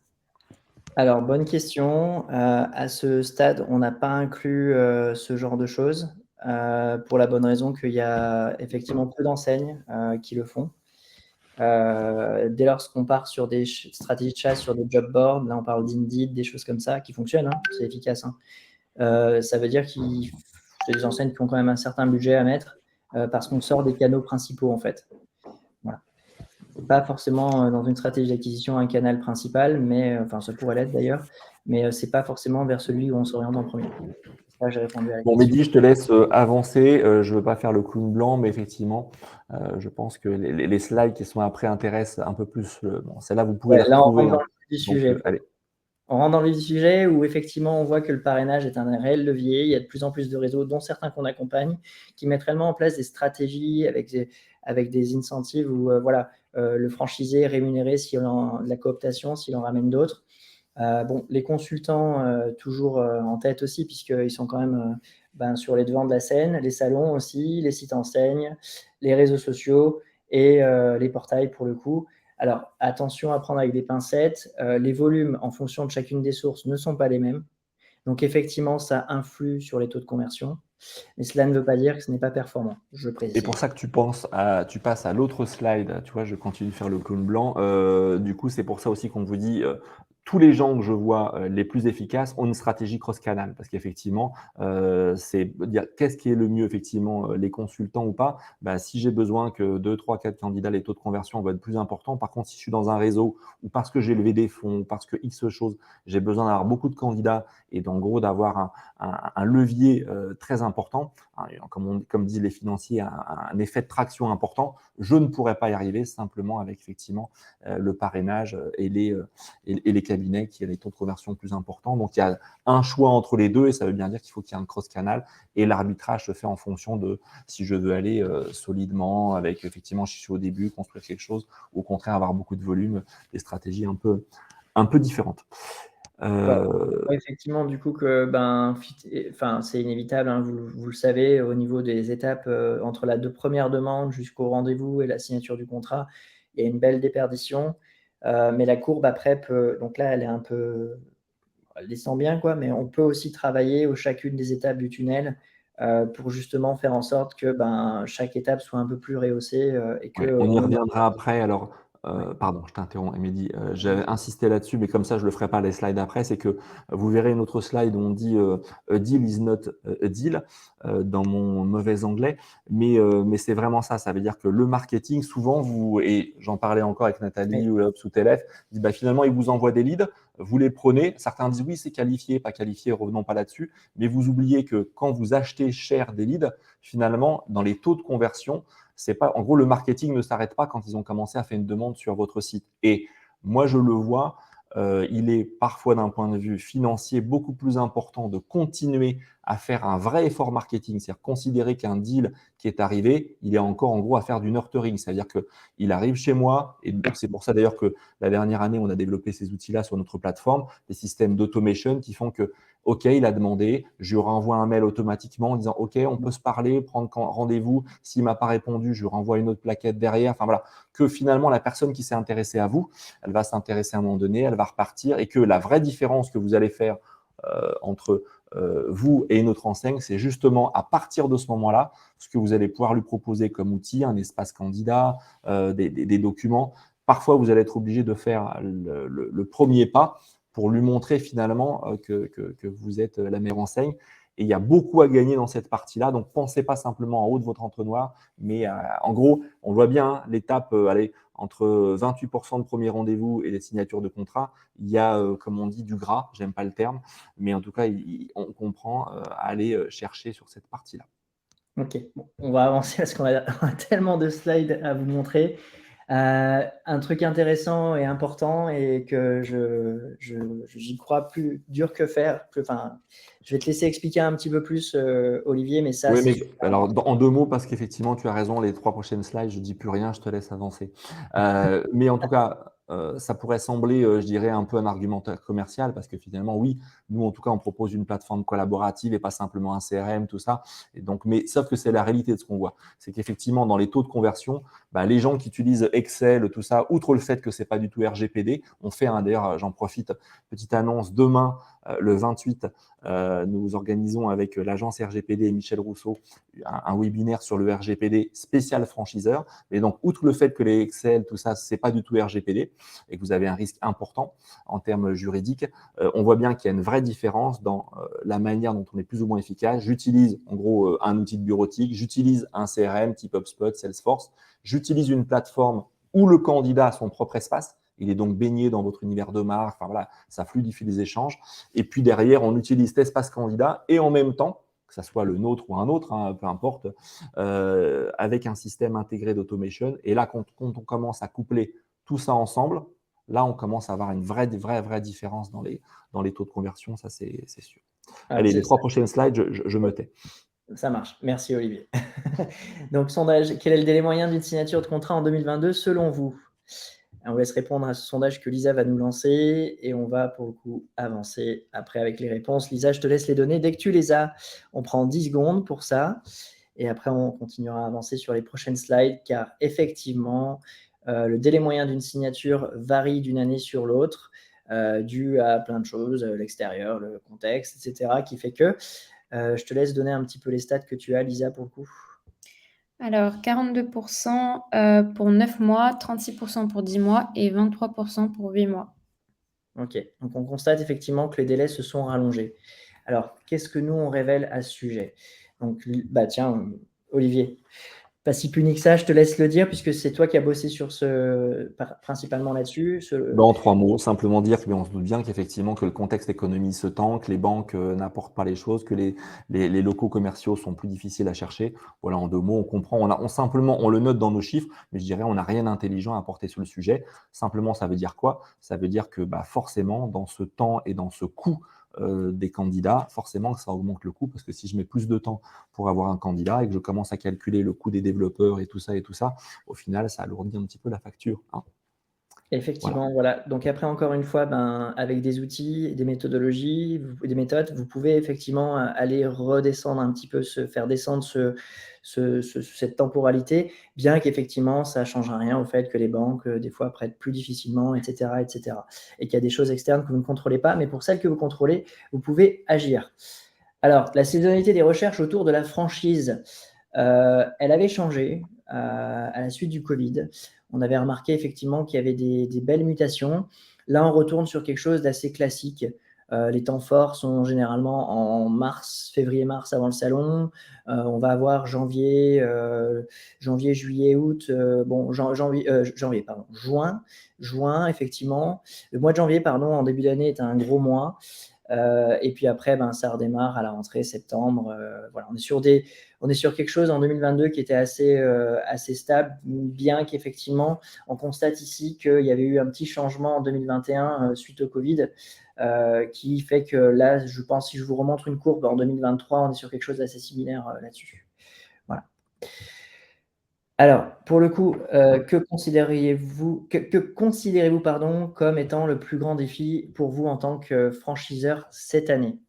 Alors, bonne question. À ce stade, on n'a pas inclus ce genre de choses pour la bonne raison qu'il y a effectivement peu d'enseignes qui le font. Dès lors qu'on part sur des stratégies de chasse sur des job boards, là on parle d'Indeed, des choses comme ça qui fonctionnent, hein, c'est efficace. Hein. Ça veut dire qu'il c'est des enseignes qui ont quand même un certain budget à mettre parce qu'on sort des canaux principaux en fait. Voilà. Pas forcément dans une stratégie d'acquisition un canal principal, mais enfin ça pourrait l'être d'ailleurs, mais c'est pas forcément vers celui où on s'oriente en premier. Là, j'ai répondu à la
Bon,
question.
Mehdi, je te laisse avancer. Je ne veux pas faire le clown blanc, mais effectivement, je pense que les slides qui sont après intéressent un peu plus. Bon, celles-là, vous pouvez les
Là, on
retrouver.
rentre dans
Hein.
le vif du
Donc,
sujet.
allez.
On rentre dans le vif du sujet où effectivement on voit que le parrainage est un réel levier. Il y a de plus en plus de réseaux, dont certains qu'on accompagne, qui mettent réellement en place des stratégies avec des incentives où voilà, le franchisé est rémunéré s'il a de la cooptation, s'il en ramène d'autres. Bon, les consultants toujours en tête aussi, puisqu'ils sont quand même sur les devants de la scène, les salons aussi, les sites enseignes, les réseaux sociaux et les portails pour le coup. Alors, attention à prendre avec des pincettes. Les volumes, en fonction de chacune des sources, ne sont pas les mêmes. Donc, effectivement, ça influe sur les taux de conversion. Mais cela ne veut pas dire que ce n'est pas performant, je précise.
C'est pour ça que tu passes à l'autre slide. Tu vois, je continue de faire le clown blanc. Du coup, c'est pour ça aussi qu'on vous dit tous les gens que je vois les plus efficaces ont une stratégie cross-canal. Parce qu'effectivement, c'est dire qu'est-ce qui est le mieux, effectivement, les consultants ou pas. Bah, si j'ai besoin que 2, 3, 4 candidats, les taux de conversion vont être plus importants. Par contre, si je suis dans un réseau ou parce que j'ai levé des fonds, ou parce que X chose, j'ai besoin d'avoir beaucoup de candidats et d'en gros d'avoir un levier très important, hein, comme disent les financiers, un effet de traction important, je ne pourrais pas y arriver simplement avec effectivement le parrainage et les cabinets qui ont les taux de conversion plus importants. Donc, il y a un choix entre les deux et ça veut bien dire qu'il faut qu'il y ait un cross-canal et l'arbitrage se fait en fonction de si je veux aller solidement avec effectivement, si je suis au début, construire quelque chose, ou au contraire avoir beaucoup de volume, des stratégies un peu différentes.
Effectivement, du coup, que c'est inévitable, hein, vous le savez, au niveau des étapes entre la première demande jusqu'au rendez-vous et la signature du contrat, il y a une belle déperdition. Mais la courbe après donc là, elle descend bien, quoi, mais on peut aussi travailler chacune des étapes du tunnel pour justement faire en sorte que chaque étape soit un peu plus rehaussée et que.
Ouais, on y reviendra après. Alors, pardon, je t'interromps, Mehdi. J'avais insisté là-dessus, mais comme ça, je ne le ferai pas les slides après. C'est que vous verrez une autre slide où on dit a deal is not a deal dans mon mauvais anglais. Mais c'est vraiment ça. Ça veut dire que le marketing, souvent, et j'en parlais encore avec Nathalie ou Soutélef, dit finalement, ils vous envoient des leads, vous les prenez. Certains disent oui, c'est qualifié, pas qualifié, revenons pas là-dessus. Mais vous oubliez que quand vous achetez cher des leads, finalement, dans les taux de conversion, c'est pas, en gros, le marketing ne s'arrête pas quand ils ont commencé à faire une demande sur votre site. Et moi, je le vois il est parfois d'un point de vue financier beaucoup plus important de continuer à faire un vrai effort marketing, c'est-à-dire considérer qu'un deal qui est arrivé, il est encore en gros à faire du nurturing, c'est-à-dire qu'il arrive chez moi, et c'est pour ça d'ailleurs que la dernière année, on a développé ces outils-là sur notre plateforme, des systèmes d'automation qui font que OK, il a demandé, je lui renvoie un mail automatiquement en disant OK, on peut se parler, prendre rendez-vous. S'il ne m'a pas répondu, je lui renvoie une autre plaquette derrière. Enfin voilà, que finalement, la personne qui s'est intéressée à vous, elle va s'intéresser à un moment donné, elle va repartir et que la vraie différence que vous allez faire entre vous et une autre enseigne, c'est justement à partir de ce moment-là, ce que vous allez pouvoir lui proposer comme outil, un espace candidat, des documents. Parfois, vous allez être obligé de faire le premier pas pour lui montrer finalement que vous êtes la meilleure enseigne. Et il y a beaucoup à gagner dans cette partie-là. Donc, pensez pas simplement en haut de votre entonnoir, mais en gros, on voit bien hein, l'étape, allez, entre 28% de premier rendez-vous et des signatures de contrat, il y a, comme on dit, du gras, j'aime pas le terme, mais en tout cas, on comprend à aller chercher sur cette partie-là.
Ok, bon, on va avancer parce qu'on a tellement de slides à vous montrer. Un truc intéressant et important et que j'y crois plus dur que faire. Enfin, je vais te laisser expliquer un petit peu plus, Olivier, mais ça,
Oui,
c'est
mais
super.
alors en 2 mots, parce qu'effectivement, tu as raison, les 3 prochaines slides, je dis plus rien, je te laisse avancer. Mais en tout cas, ça pourrait sembler, je dirais, un peu un argumentaire commercial parce que finalement, oui, nous, en tout cas, on propose une plateforme collaborative et pas simplement un CRM, tout ça. Et donc, mais sauf que c'est la réalité de ce qu'on voit. C'est qu'effectivement, dans les taux de conversion, bah, les gens qui utilisent Excel, tout ça, outre le fait que c'est pas du tout RGPD, on fait, d'ailleurs, j'en profite, petite annonce, demain, le 28, nous organisons avec l'agence RGPD et Michel Rousseau un webinaire sur le RGPD spécial franchiseur. Et donc, outre le fait que les Excel, tout ça, c'est pas du tout RGPD et que vous avez un risque important en termes juridiques, on voit bien qu'il y a une vraie différence dans la manière dont on est plus ou moins efficace. J'utilise en gros un outil de bureautique, j'utilise un CRM type HubSpot, Salesforce, j'utilise une plateforme où le candidat a son propre espace. Il est donc baigné dans votre univers de marque. Enfin, voilà, ça fluidifie les échanges. Et puis derrière, on utilise cet espace candidat et en même temps, que ce soit le nôtre ou un autre, hein, peu importe, avec un système intégré d'automation. Et là, quand on commence à coupler tout ça ensemble, là, on commence à avoir une vraie différence dans les taux de conversion. Ça, c'est sûr. Allez, les 3 prochaines slides, je me tais.
Ça marche. Merci, Olivier. Donc, sondage, quel est le délai moyen d'une signature de contrat en 2022 selon vous? On laisse répondre à ce sondage que Lisa va nous lancer et on va pour le coup avancer après avec les réponses. Lisa, je te laisse les donner. Dès que tu les as, on prend 10 secondes pour ça et après on continuera à avancer sur les prochaines slides car effectivement, le délai moyen d'une signature varie d'une année sur l'autre dû à plein de choses, l'extérieur, le contexte, etc. qui fait que je te laisse donner un petit peu les stats que tu as, Lisa, pour le coup.
Alors, 42% pour 9 mois, 36% pour 10 mois et 23% pour 8 mois.
Ok, donc on constate effectivement que les délais se sont rallongés. Alors, qu'est-ce que nous, on révèle à ce sujet? Donc, bah tiens, Olivier, pas si puni que ça, je te laisse le dire, puisque c'est toi qui as bossé sur principalement là-dessus.
En 3 mots, simplement dire qu'on se doute bien qu'effectivement que le contexte économie se tend, que les banques n'apportent pas les choses, que les locaux commerciaux sont plus difficiles à chercher. Voilà, en 2 mots, on comprend. On le note dans nos chiffres, mais je dirais on n'a rien d'intelligent à apporter sur le sujet. Simplement, ça veut dire quoi? Ça veut dire que forcément, dans ce temps et dans ce coût des candidats, forcément que ça augmente le coût, parce que si je mets plus de temps pour avoir un candidat et que je commence à calculer le coût des développeurs et tout ça, au final, ça alourdit un petit peu la facture. Hein.
Effectivement, voilà. Donc après, encore une fois, avec des outils, des méthodologies, des méthodes, vous pouvez effectivement aller redescendre un petit peu, faire descendre cette temporalité, bien qu'effectivement, ça ne change rien au fait que les banques, des fois, prêtent plus difficilement, etc., etc. Et qu'il y a des choses externes que vous ne contrôlez pas, mais pour celles que vous contrôlez, vous pouvez agir. Alors, la saisonnalité des recherches autour de la franchise, elle avait changé à la suite du Covid. On avait remarqué effectivement qu'il y avait des belles mutations. Là, on retourne sur quelque chose d'assez classique. Les temps forts sont généralement en mars, février-mars avant le salon. On va avoir janvier, juillet, août. Juin, effectivement. Le mois de janvier, en début d'année, est un gros mois. Et puis après, ça redémarre à la rentrée septembre. Voilà, on est sur quelque chose en 2022 qui était assez stable, bien qu'effectivement, on constate ici qu'il y avait eu un petit changement en 2021 suite au Covid, qui fait que là, je pense, si je vous remontre une courbe en 2023, on est sur quelque chose d'assez similaire là-dessus. Voilà. Alors, pour le coup, que considérez-vous comme étant le plus grand défi pour vous en tant que franchiseur cette année?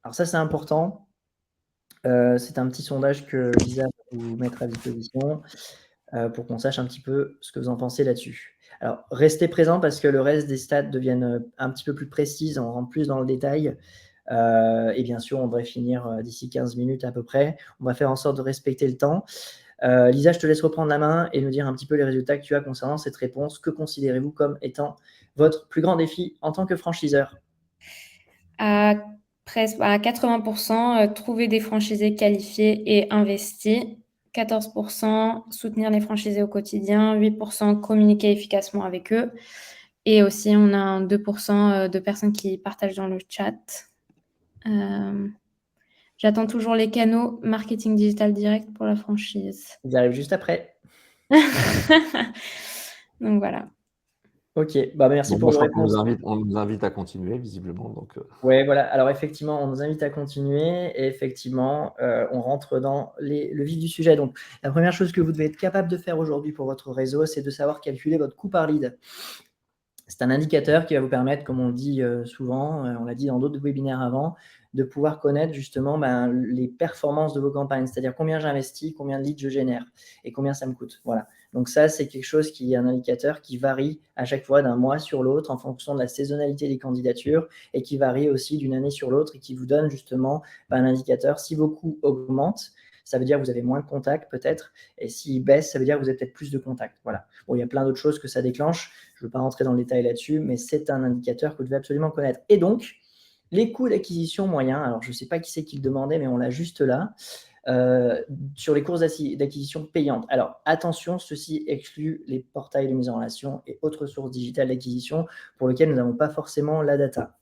Alors ça, c'est important. C'est un petit sondage que Lisa va vous mettre à disposition, pour qu'on sache un petit peu ce que vous en pensez là-dessus. Alors, restez présents parce que le reste des stats deviennent un petit peu plus précises, on rentre plus dans le détail. Et bien sûr, on devrait finir d'ici 15 minutes à peu près. On va faire en sorte de respecter le temps. Lisa, je te laisse reprendre la main et nous dire un petit peu les résultats que tu as concernant cette réponse. Que considérez-vous comme étant votre plus grand défi en tant que franchiseur?
Presque à 80%, trouver des franchisés qualifiés et investis. 14% soutenir les franchisés au quotidien. 8% communiquer efficacement avec eux. Et aussi, on a un 2% de personnes qui partagent dans le chat. J'attends toujours les canaux marketing digital direct pour la franchise.
Ils arrivent juste après.
Donc voilà.
Ok, merci pour vos réponses.
On nous invite à continuer, visiblement.
Ouais, voilà. Alors effectivement, on nous invite à continuer et effectivement, on rentre dans le vif du sujet. Donc, la première chose que vous devez être capable de faire aujourd'hui pour votre réseau, c'est de savoir calculer votre coût par lead. C'est un indicateur qui va vous permettre, comme on le dit souvent, on l'a dit dans d'autres webinaires avant, de pouvoir connaître justement les performances de vos campagnes, c'est-à-dire combien j'investis, combien de leads je génère et combien ça me coûte. Voilà. Donc ça, c'est quelque chose qui est un indicateur qui varie à chaque fois d'un mois sur l'autre en fonction de la saisonnalité des candidatures et qui varie aussi d'une année sur l'autre et qui vous donne justement un indicateur. Si vos coûts augmentent, ça veut dire que vous avez moins de contacts peut-être, et s'ils baissent, ça veut dire que vous avez peut-être plus de contacts. Voilà. Bon, il y a plein d'autres choses que ça déclenche. Je ne veux pas rentrer dans le détail là-dessus, mais c'est un indicateur que vous devez absolument connaître. Et donc, les coûts d'acquisition moyens, alors je ne sais pas qui c'est qui le demandait, mais on l'a juste là, sur les courses d'acquisition payantes. Alors, attention, ceci exclut les portails de mise en relation et autres sources digitales d'acquisition pour lesquelles nous n'avons pas forcément la data.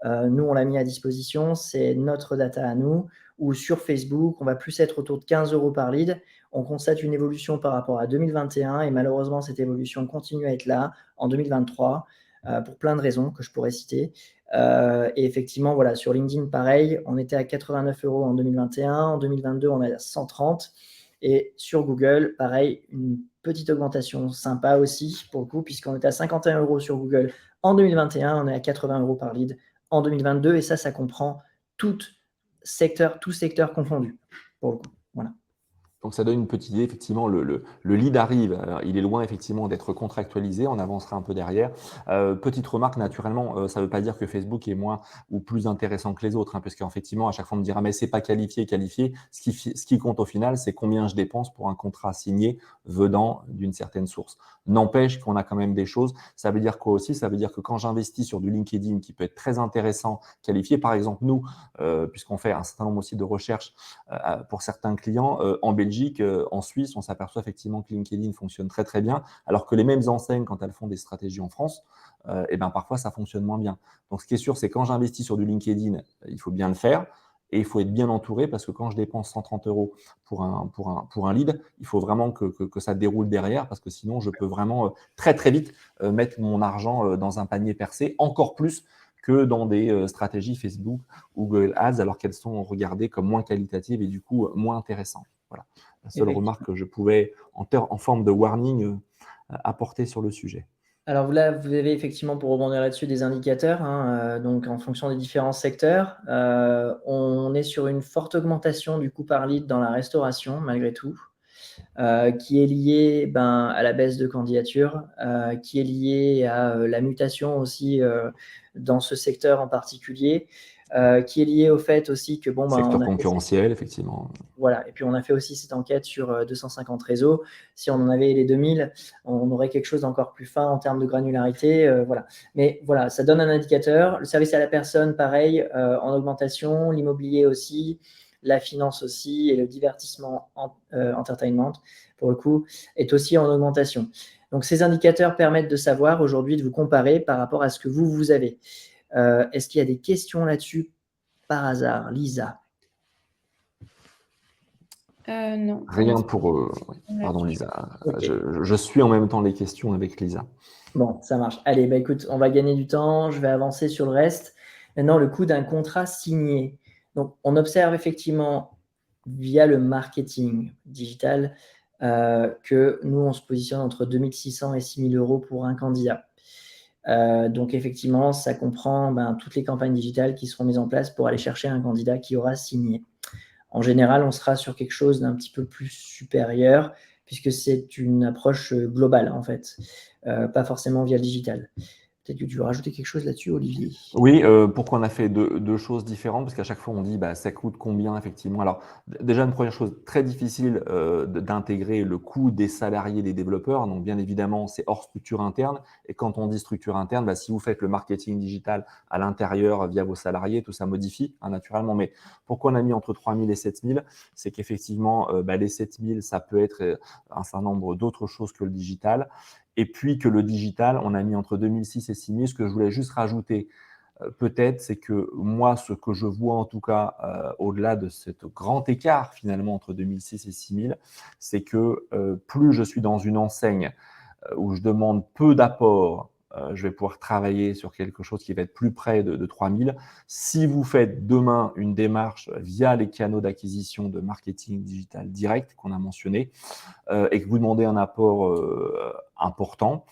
Nous, on l'a mis à disposition, c'est notre data à nous, ou sur Facebook, on va plus être autour de 15 € par lead. On constate une évolution par rapport à 2021 et malheureusement, cette évolution continue à être là en 2023 pour plein de raisons que je pourrais citer. Et effectivement, voilà, sur LinkedIn, pareil, on était à 89 € en 2021. En 2022, on est à 130. Et sur Google, pareil, une petite augmentation sympa aussi pour le coup, puisqu'on était à 51 € sur Google en 2021, on est à 80 € par lead en 2022. Et ça comprend tout secteur confondu pour le coup. Voilà.
Donc ça donne une petite idée, effectivement, le lead arrive, alors, il est loin effectivement d'être contractualisé, on avancera un peu derrière. Petite remarque, naturellement, ça ne veut pas dire que Facebook est moins ou plus intéressant que les autres, hein, parce qu'effectivement, à chaque fois on me dira, mais c'est pas qualifié. Ce qui compte au final, c'est combien je dépense pour un contrat signé venant d'une certaine source. N'empêche qu'on a quand même des choses. Ça veut dire quoi aussi? Ça veut dire que quand j'investis sur du LinkedIn qui peut être très intéressant, qualifié, par exemple nous, puisqu'on fait un certain nombre aussi de recherches pour certains clients, en Belgique, en Suisse, on s'aperçoit effectivement que LinkedIn fonctionne très très bien, alors que les mêmes enseignes, quand elles font des stratégies en France, parfois ça fonctionne moins bien. Donc ce qui est sûr, c'est quand j'investis sur du LinkedIn, il faut bien le faire. Et il faut être bien entouré parce que quand je dépense 130 € pour un lead, il faut vraiment que ça déroule derrière parce que sinon, je peux vraiment très très vite mettre mon argent dans un panier percé, encore plus que dans des stratégies Facebook ou Google Ads, alors qu'elles sont regardées comme moins qualitatives et du coup moins intéressantes. Voilà. La seule remarque que je pouvais, en forme de warning, apporter sur le sujet.
Alors là, vous avez effectivement, pour rebondir là-dessus, des indicateurs, hein, donc en fonction des différents secteurs. On est sur une forte augmentation du coût par lead dans la restauration, malgré tout, qui est liée à la baisse de candidature, qui est liée à la mutation aussi dans ce secteur en particulier, qui est liée au fait aussi que
secteur concurrentiel, effectivement.
Voilà, et puis on a fait aussi cette enquête sur 250 réseaux. Si on en avait les 2000, on aurait quelque chose d'encore plus fin en termes de granularité. Voilà. Mais voilà, ça donne un indicateur. Le service à la personne, pareil, en augmentation. L'immobilier aussi, la finance aussi, et le divertissement entertainment, pour le coup, est aussi en augmentation. Donc ces indicateurs permettent de savoir aujourd'hui, de vous comparer par rapport à ce que vous avez. Est-ce qu'il y a des questions là-dessus par hasard? Lisa?
Non.
Rien pour… Pardon, Lisa.
Okay.
Je suis en même temps les questions avec Lisa.
Bon, ça marche. Allez, bah, écoute, on va gagner du temps. Je vais avancer sur le reste. Maintenant, le coût d'un contrat signé. Donc, on observe effectivement via le marketing digital que nous, on se positionne entre 2 600 et 6 000 € pour un candidat. Donc, effectivement, ça comprend toutes les campagnes digitales qui seront mises en place pour aller chercher un candidat qui aura signé. En général, on sera sur quelque chose d'un petit peu plus supérieur puisque c'est une approche globale, en fait, pas forcément via le digital. Peut-être que tu veux rajouter quelque chose là-dessus, Olivier?
Oui, pourquoi on a fait deux choses différentes? Parce qu'à chaque fois, on dit ça coûte combien, effectivement. Alors, déjà, une première chose très difficile d'intégrer le coût des salariés des développeurs. Donc, bien évidemment, c'est hors structure interne. Et quand on dit structure interne, si vous faites le marketing digital à l'intérieur via vos salariés, tout ça modifie naturellement. Mais pourquoi on a mis entre 3 000 et 7 000? C'est qu'effectivement, les 7 000, ça peut être un certain nombre d'autres choses que le digital. Et puis que le digital, on a mis entre 2006 et 6000. Ce que je voulais juste rajouter, peut-être, c'est que moi, ce que je vois en tout cas, au-delà de ce grand écart finalement entre 2006 et 6000, c'est que plus je suis dans une enseigne où je demande peu d'apports, je vais pouvoir travailler sur quelque chose qui va être plus près de 3000. Si vous faites demain une démarche via les canaux d'acquisition de marketing digital direct qu'on a mentionné, et que vous demandez un apport important,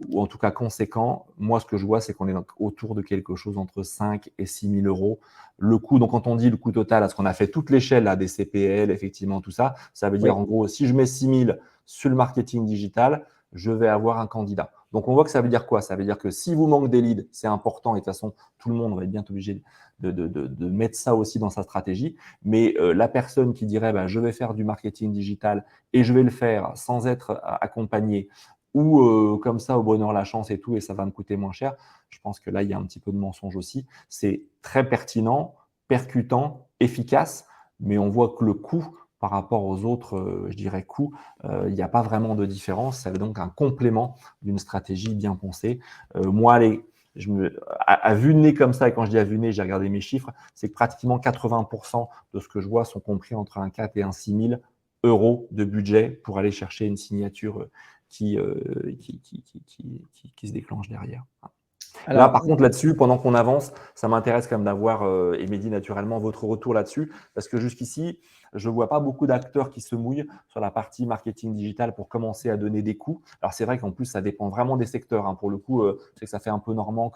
ou en tout cas conséquent, moi, ce que je vois, c'est qu'on est autour de quelque chose entre 5 et 6 000 €. Le coût, donc quand on dit le coût total, à ce qu'on a fait toute l'échelle là, des CPL, effectivement, tout ça, ça veut dire en gros, si je mets 6 000 sur le marketing digital, je vais avoir un candidat. Donc, on voit que ça veut dire quoi? Ça veut dire que si vous manquez des leads, c'est important, et de toute façon, tout le monde va être bien obligé de mettre ça aussi dans sa stratégie. Mais la personne qui dirait je vais faire du marketing digital et je vais le faire sans être accompagné ou comme ça au bonheur la chance et tout, et ça va me coûter moins cher, je pense que là, il y a un petit peu de mensonge aussi. C'est très pertinent, percutant, efficace, mais on voit que le coût par rapport aux autres, je dirais, coûts, il n'y a pas vraiment de différence. C'est donc un complément d'une stratégie bien pensée. Moi, à vue de nez comme ça, et quand je dis à vue de nez, j'ai regardé mes chiffres, c'est que pratiquement 80% de ce que je vois sont compris entre un 4 et un 6 000 € de budget pour aller chercher une signature qui se déclenche derrière. Alors, là, par contre, là-dessus, pendant qu'on avance, ça m'intéresse quand même d'avoir, et Mehdi, naturellement, votre retour là-dessus, parce que jusqu'ici, je ne vois pas beaucoup d'acteurs qui se mouillent sur la partie marketing digital pour commencer à donner des coûts. Alors, c'est vrai qu'en plus, ça dépend vraiment des secteurs. Pour le coup, je sais que ça fait un peu normand,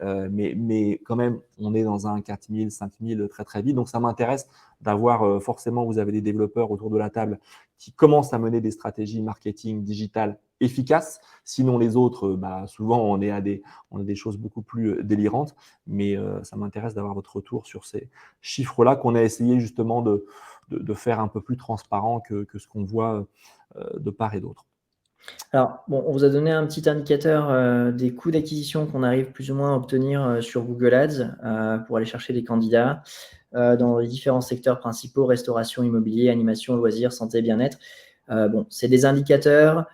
mais quand même, on est dans un 4 000, 5 000 très, très vite. Donc, ça m'intéresse d'avoir, forcément, vous avez des développeurs autour de la table qui commencent à mener des stratégies marketing digital efficaces. Sinon, les autres, souvent, on a des choses beaucoup plus délirantes. Mais ça m'intéresse d'avoir votre retour sur ces chiffres-là qu'on a essayé justement de faire un peu plus transparent que ce qu'on voit de part et d'autre.
Alors, bon, on vous a donné un petit indicateur des coûts d'acquisition qu'on arrive plus ou moins à obtenir sur Google Ads pour aller chercher des candidats dans les différents secteurs principaux, restauration, immobilier, animation, loisirs, santé, bien-être. Bon, c'est des indicateurs.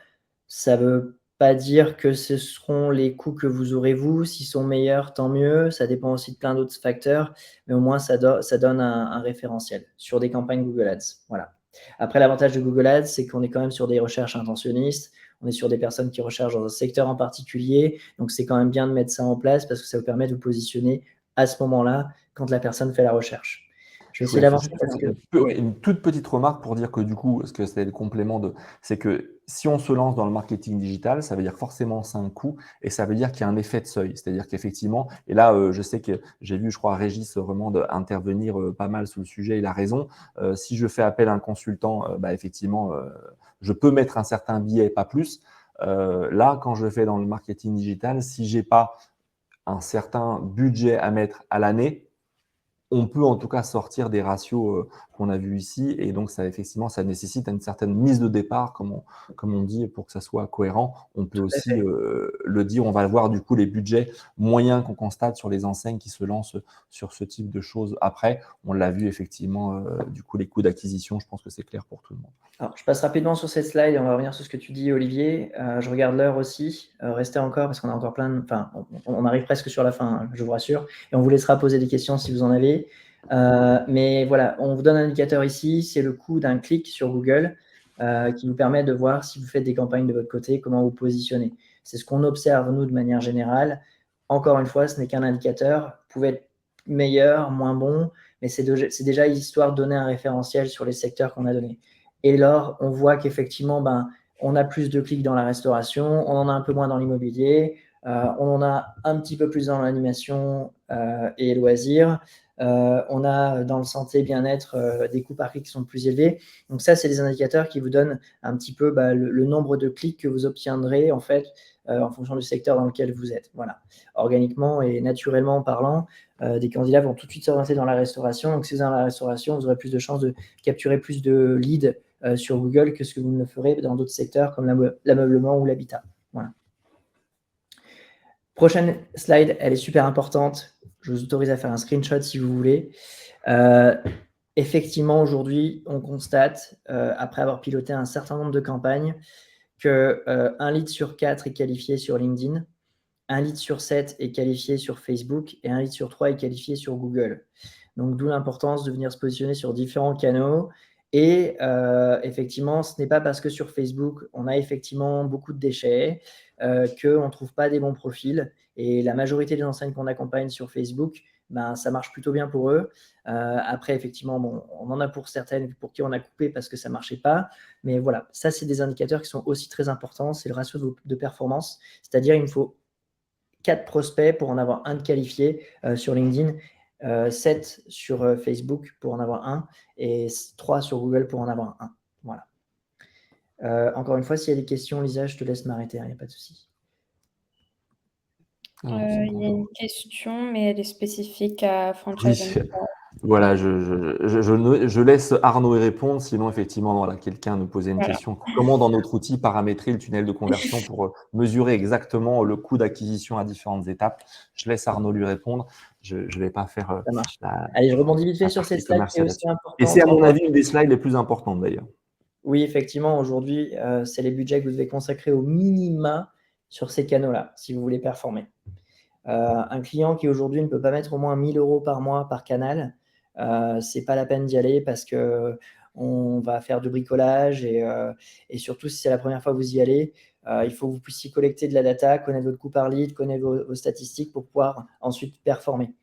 Ça ne veut pas dire que ce seront les coûts que vous aurez vous. S'ils sont meilleurs, tant mieux. Ça dépend aussi de plein d'autres facteurs. Mais au moins, ça donne un référentiel sur des campagnes Google Ads. Voilà. Après, l'avantage de Google Ads, c'est qu'on est quand même sur des recherches intentionnistes. On est sur des personnes qui recherchent dans un secteur en particulier. Donc, c'est quand même bien de mettre ça en place parce que ça vous permet de vous positionner à ce moment-là quand la personne fait la recherche. Je vais essayer d'avancer parce que…
Une toute petite remarque pour dire que du coup, parce que c'est le complément c'est que si on se lance dans le marketing digital, ça veut dire forcément c'est un coût et ça veut dire qu'il y a un effet de seuil. C'est-à-dire qu'effectivement, et là, je sais que j'ai vu, je crois, Régis Remande intervenir pas mal sur le sujet, il a raison. Si je fais appel à un consultant, effectivement, je peux mettre un certain billet, pas plus. Là, quand je fais dans le marketing digital, si j'ai pas un certain budget à mettre à l'année, on peut en tout cas sortir des ratios qu'on a vus ici, et donc effectivement, ça nécessite une certaine mise de départ, comme on dit, pour que ça soit cohérent. On peut aussi le dire, on va voir du coup les budgets moyens qu'on constate sur les enseignes qui se lancent sur ce type de choses. Après, on l'a vu effectivement, du coup, les coûts d'acquisition, je pense que c'est clair pour tout le monde.
Alors, je passe rapidement sur cette slide et on va revenir sur ce que tu dis, Olivier. Je regarde l'heure aussi. Restez encore parce qu'on a encore plein de... Enfin, on arrive presque sur la fin, hein, je vous rassure. Et on vous laissera poser des questions si vous en avez. Mais voilà, on vous donne un indicateur ici. C'est le coût d'un clic sur Google qui vous permet de voir si vous faites des campagnes de votre côté, comment vous positionnez. C'est ce qu'on observe, nous, de manière générale. Encore une fois, ce n'est qu'un indicateur. Vous pouvez être meilleur, moins bon, mais c'est déjà histoire de donner un référentiel sur les secteurs qu'on a donnés. Et là, on voit qu'effectivement, on a plus de clics dans la restauration, on en a un peu moins dans l'immobilier, on en a un petit peu plus dans l'animation et loisirs. On a dans le santé, bien-être, des coûts par clic qui sont plus élevés. Donc ça, c'est des indicateurs qui vous donnent un petit peu le nombre de clics que vous obtiendrez en fait en fonction du secteur dans lequel vous êtes. Voilà. Organiquement et naturellement parlant, des candidats vont tout de suite s'orienter dans la restauration. Donc si vous êtes dans la restauration, vous aurez plus de chances de capturer plus de leads sur Google que ce que vous ne le ferez dans d'autres secteurs comme l'ameublement ou l'habitat. Voilà. Prochaine slide, elle est super importante. Je vous autorise à faire un screenshot si vous voulez. Effectivement, aujourd'hui, on constate, après avoir piloté un certain nombre de campagnes, qu'un lead sur 4 est qualifié sur LinkedIn, un lead sur 7 est qualifié sur Facebook et un lead sur 3 est qualifié sur Google. Donc, d'où l'importance de venir se positionner sur différents canaux. Et effectivement, ce n'est pas parce que sur Facebook, on a effectivement beaucoup de déchets qu'on ne trouve pas des bons profils. Et la majorité des enseignes qu'on accompagne sur Facebook, ça marche plutôt bien pour eux. Après, effectivement, bon, on en a pour certaines pour qui on a coupé parce que ça ne marchait pas. Mais voilà, ça, c'est des indicateurs qui sont aussi très importants. C'est le ratio de performance. C'est-à-dire, il me faut 4 prospects pour en avoir un de qualifié sur LinkedIn. 7 sur Facebook pour en avoir un et 3 sur Google pour en avoir un. Voilà. Encore une fois, s'il y a des questions, Lisa, je te laisse m'arrêter, il n'y a pas de souci.
Il y a une question, mais elle est spécifique à Franchise.
Oui. Voilà, je laisse Arnaud y répondre, sinon effectivement, voilà, quelqu'un nous posait une question. Comment dans notre outil paramétrer le tunnel de conversion pour mesurer exactement le coût d'acquisition à différentes étapes? Je laisse Arnaud lui répondre. Je ne vais pas faire
ça marche. Allez, je rebondis vite fait sur cette slide qui est aussi importante.
Et c'est à mon avis une des slides les plus importantes d'ailleurs.
Oui, effectivement, aujourd'hui, c'est les budgets que vous devez consacrer au minima sur ces canaux-là, si vous voulez performer. Un client qui aujourd'hui ne peut pas mettre au moins 1 000 € par mois par canal, c'est pas la peine d'y aller parce qu'on va faire du bricolage et surtout si c'est la première fois que vous y allez, il faut que vous puissiez collecter de la data, connaître votre coût par lead, connaître vos statistiques pour pouvoir ensuite performer.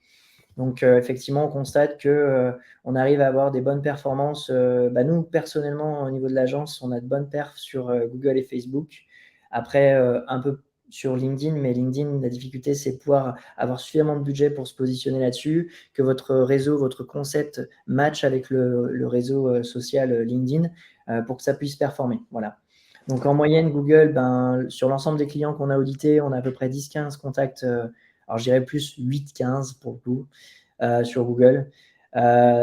Donc, effectivement, on constate qu'on arrive à avoir des bonnes performances. Nous, personnellement, au niveau de l'agence, on a de bonnes perfs sur Google et Facebook. Après, un peu sur LinkedIn, mais LinkedIn, la difficulté, c'est de pouvoir avoir suffisamment de budget pour se positionner là-dessus, que votre réseau, votre concept match avec le réseau social LinkedIn pour que ça puisse performer. Voilà. Donc, en moyenne, Google, sur l'ensemble des clients qu'on a audités, on a à peu près 10-15 contacts. Alors, je dirais plus 8-15 pour le coup sur Google.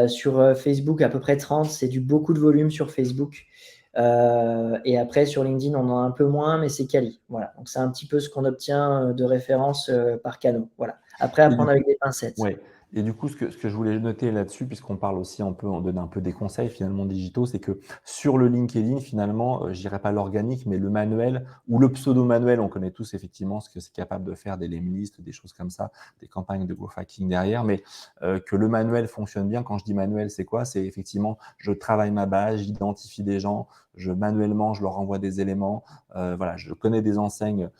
Sur Facebook, à peu près 30. C'est beaucoup de volume sur Facebook. Et après, sur LinkedIn, on en a un peu moins, mais c'est quali. Voilà. Donc, c'est un petit peu ce qu'on obtient de référence par canal. Voilà. Après, à prendre avec des pincettes.
Ouais. Et du coup, ce que je voulais noter là-dessus, puisqu'on parle aussi on donne un peu des conseils finalement digitaux, c'est que sur le LinkedIn, finalement, je dirais pas l'organique, mais le manuel ou le pseudo-manuel, on connaît tous effectivement ce que c'est capable de faire, des lame lists, des choses comme ça, des campagnes de growth hacking derrière, mais que le manuel fonctionne bien. Quand je dis manuel, c'est quoi? C'est effectivement, je travaille ma base, j'identifie des gens, manuellement, je leur envoie des éléments. Voilà, je connais des enseignes.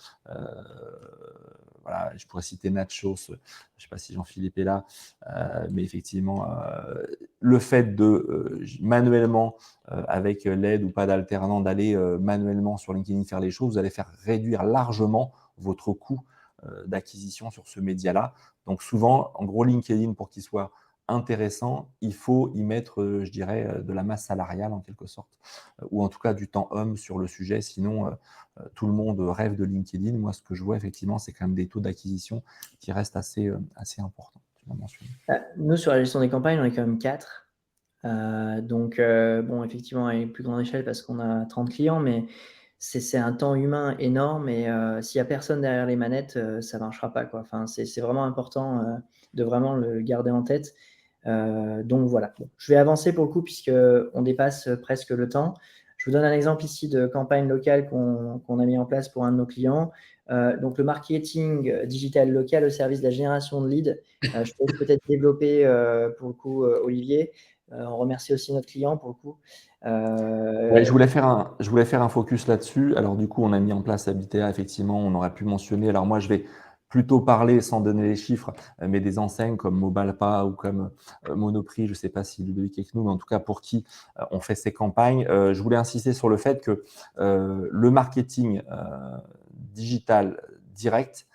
Voilà, je pourrais citer Nachos, je ne sais pas si Jean-Philippe est là, mais effectivement, le fait de manuellement, avec l'aide ou pas d'alternant, d'aller manuellement sur LinkedIn faire les choses, vous allez faire réduire largement votre coût d'acquisition sur ce média-là. Donc souvent, en gros, LinkedIn, pour qu'il soit intéressant, il faut y mettre, je dirais, de la masse salariale en quelque sorte, ou en tout cas du temps homme sur le sujet, sinon tout le monde rêve de LinkedIn. Moi, ce que je vois effectivement, c'est quand même des taux d'acquisition qui restent assez importants. vas mentionner.
Nous, sur la gestion des campagnes, on est quand même 4. Donc, bon, effectivement, à une plus grande échelle parce qu'on a 30 clients, mais c'est un temps humain énorme et s'il n'y a personne derrière les manettes, ça ne marchera pas, quoi. Enfin, c'est vraiment important de vraiment le garder en tête. Donc, voilà. Bon, je vais avancer pour le coup puisqu'on dépasse presque le temps. Je vous donne un exemple ici de campagne locale qu'on a mis en place pour un de nos clients. Donc, le marketing digital local au service de la génération de leads. Je peux peut-être développer pour le coup, Olivier. On remercie aussi notre client pour le coup.
Ouais, je voulais faire un focus là-dessus. Alors du coup, on a mis en place Habitea, effectivement, on aurait pu mentionner. Alors moi, je vais plutôt parler, sans donner les chiffres, mais des enseignes comme Mobalpa ou comme Monoprix. Je ne sais pas si Ludovic est avec nous, mais en tout cas pour qui on fait ces campagnes. Je voulais insister sur le fait que le marketing digital direct,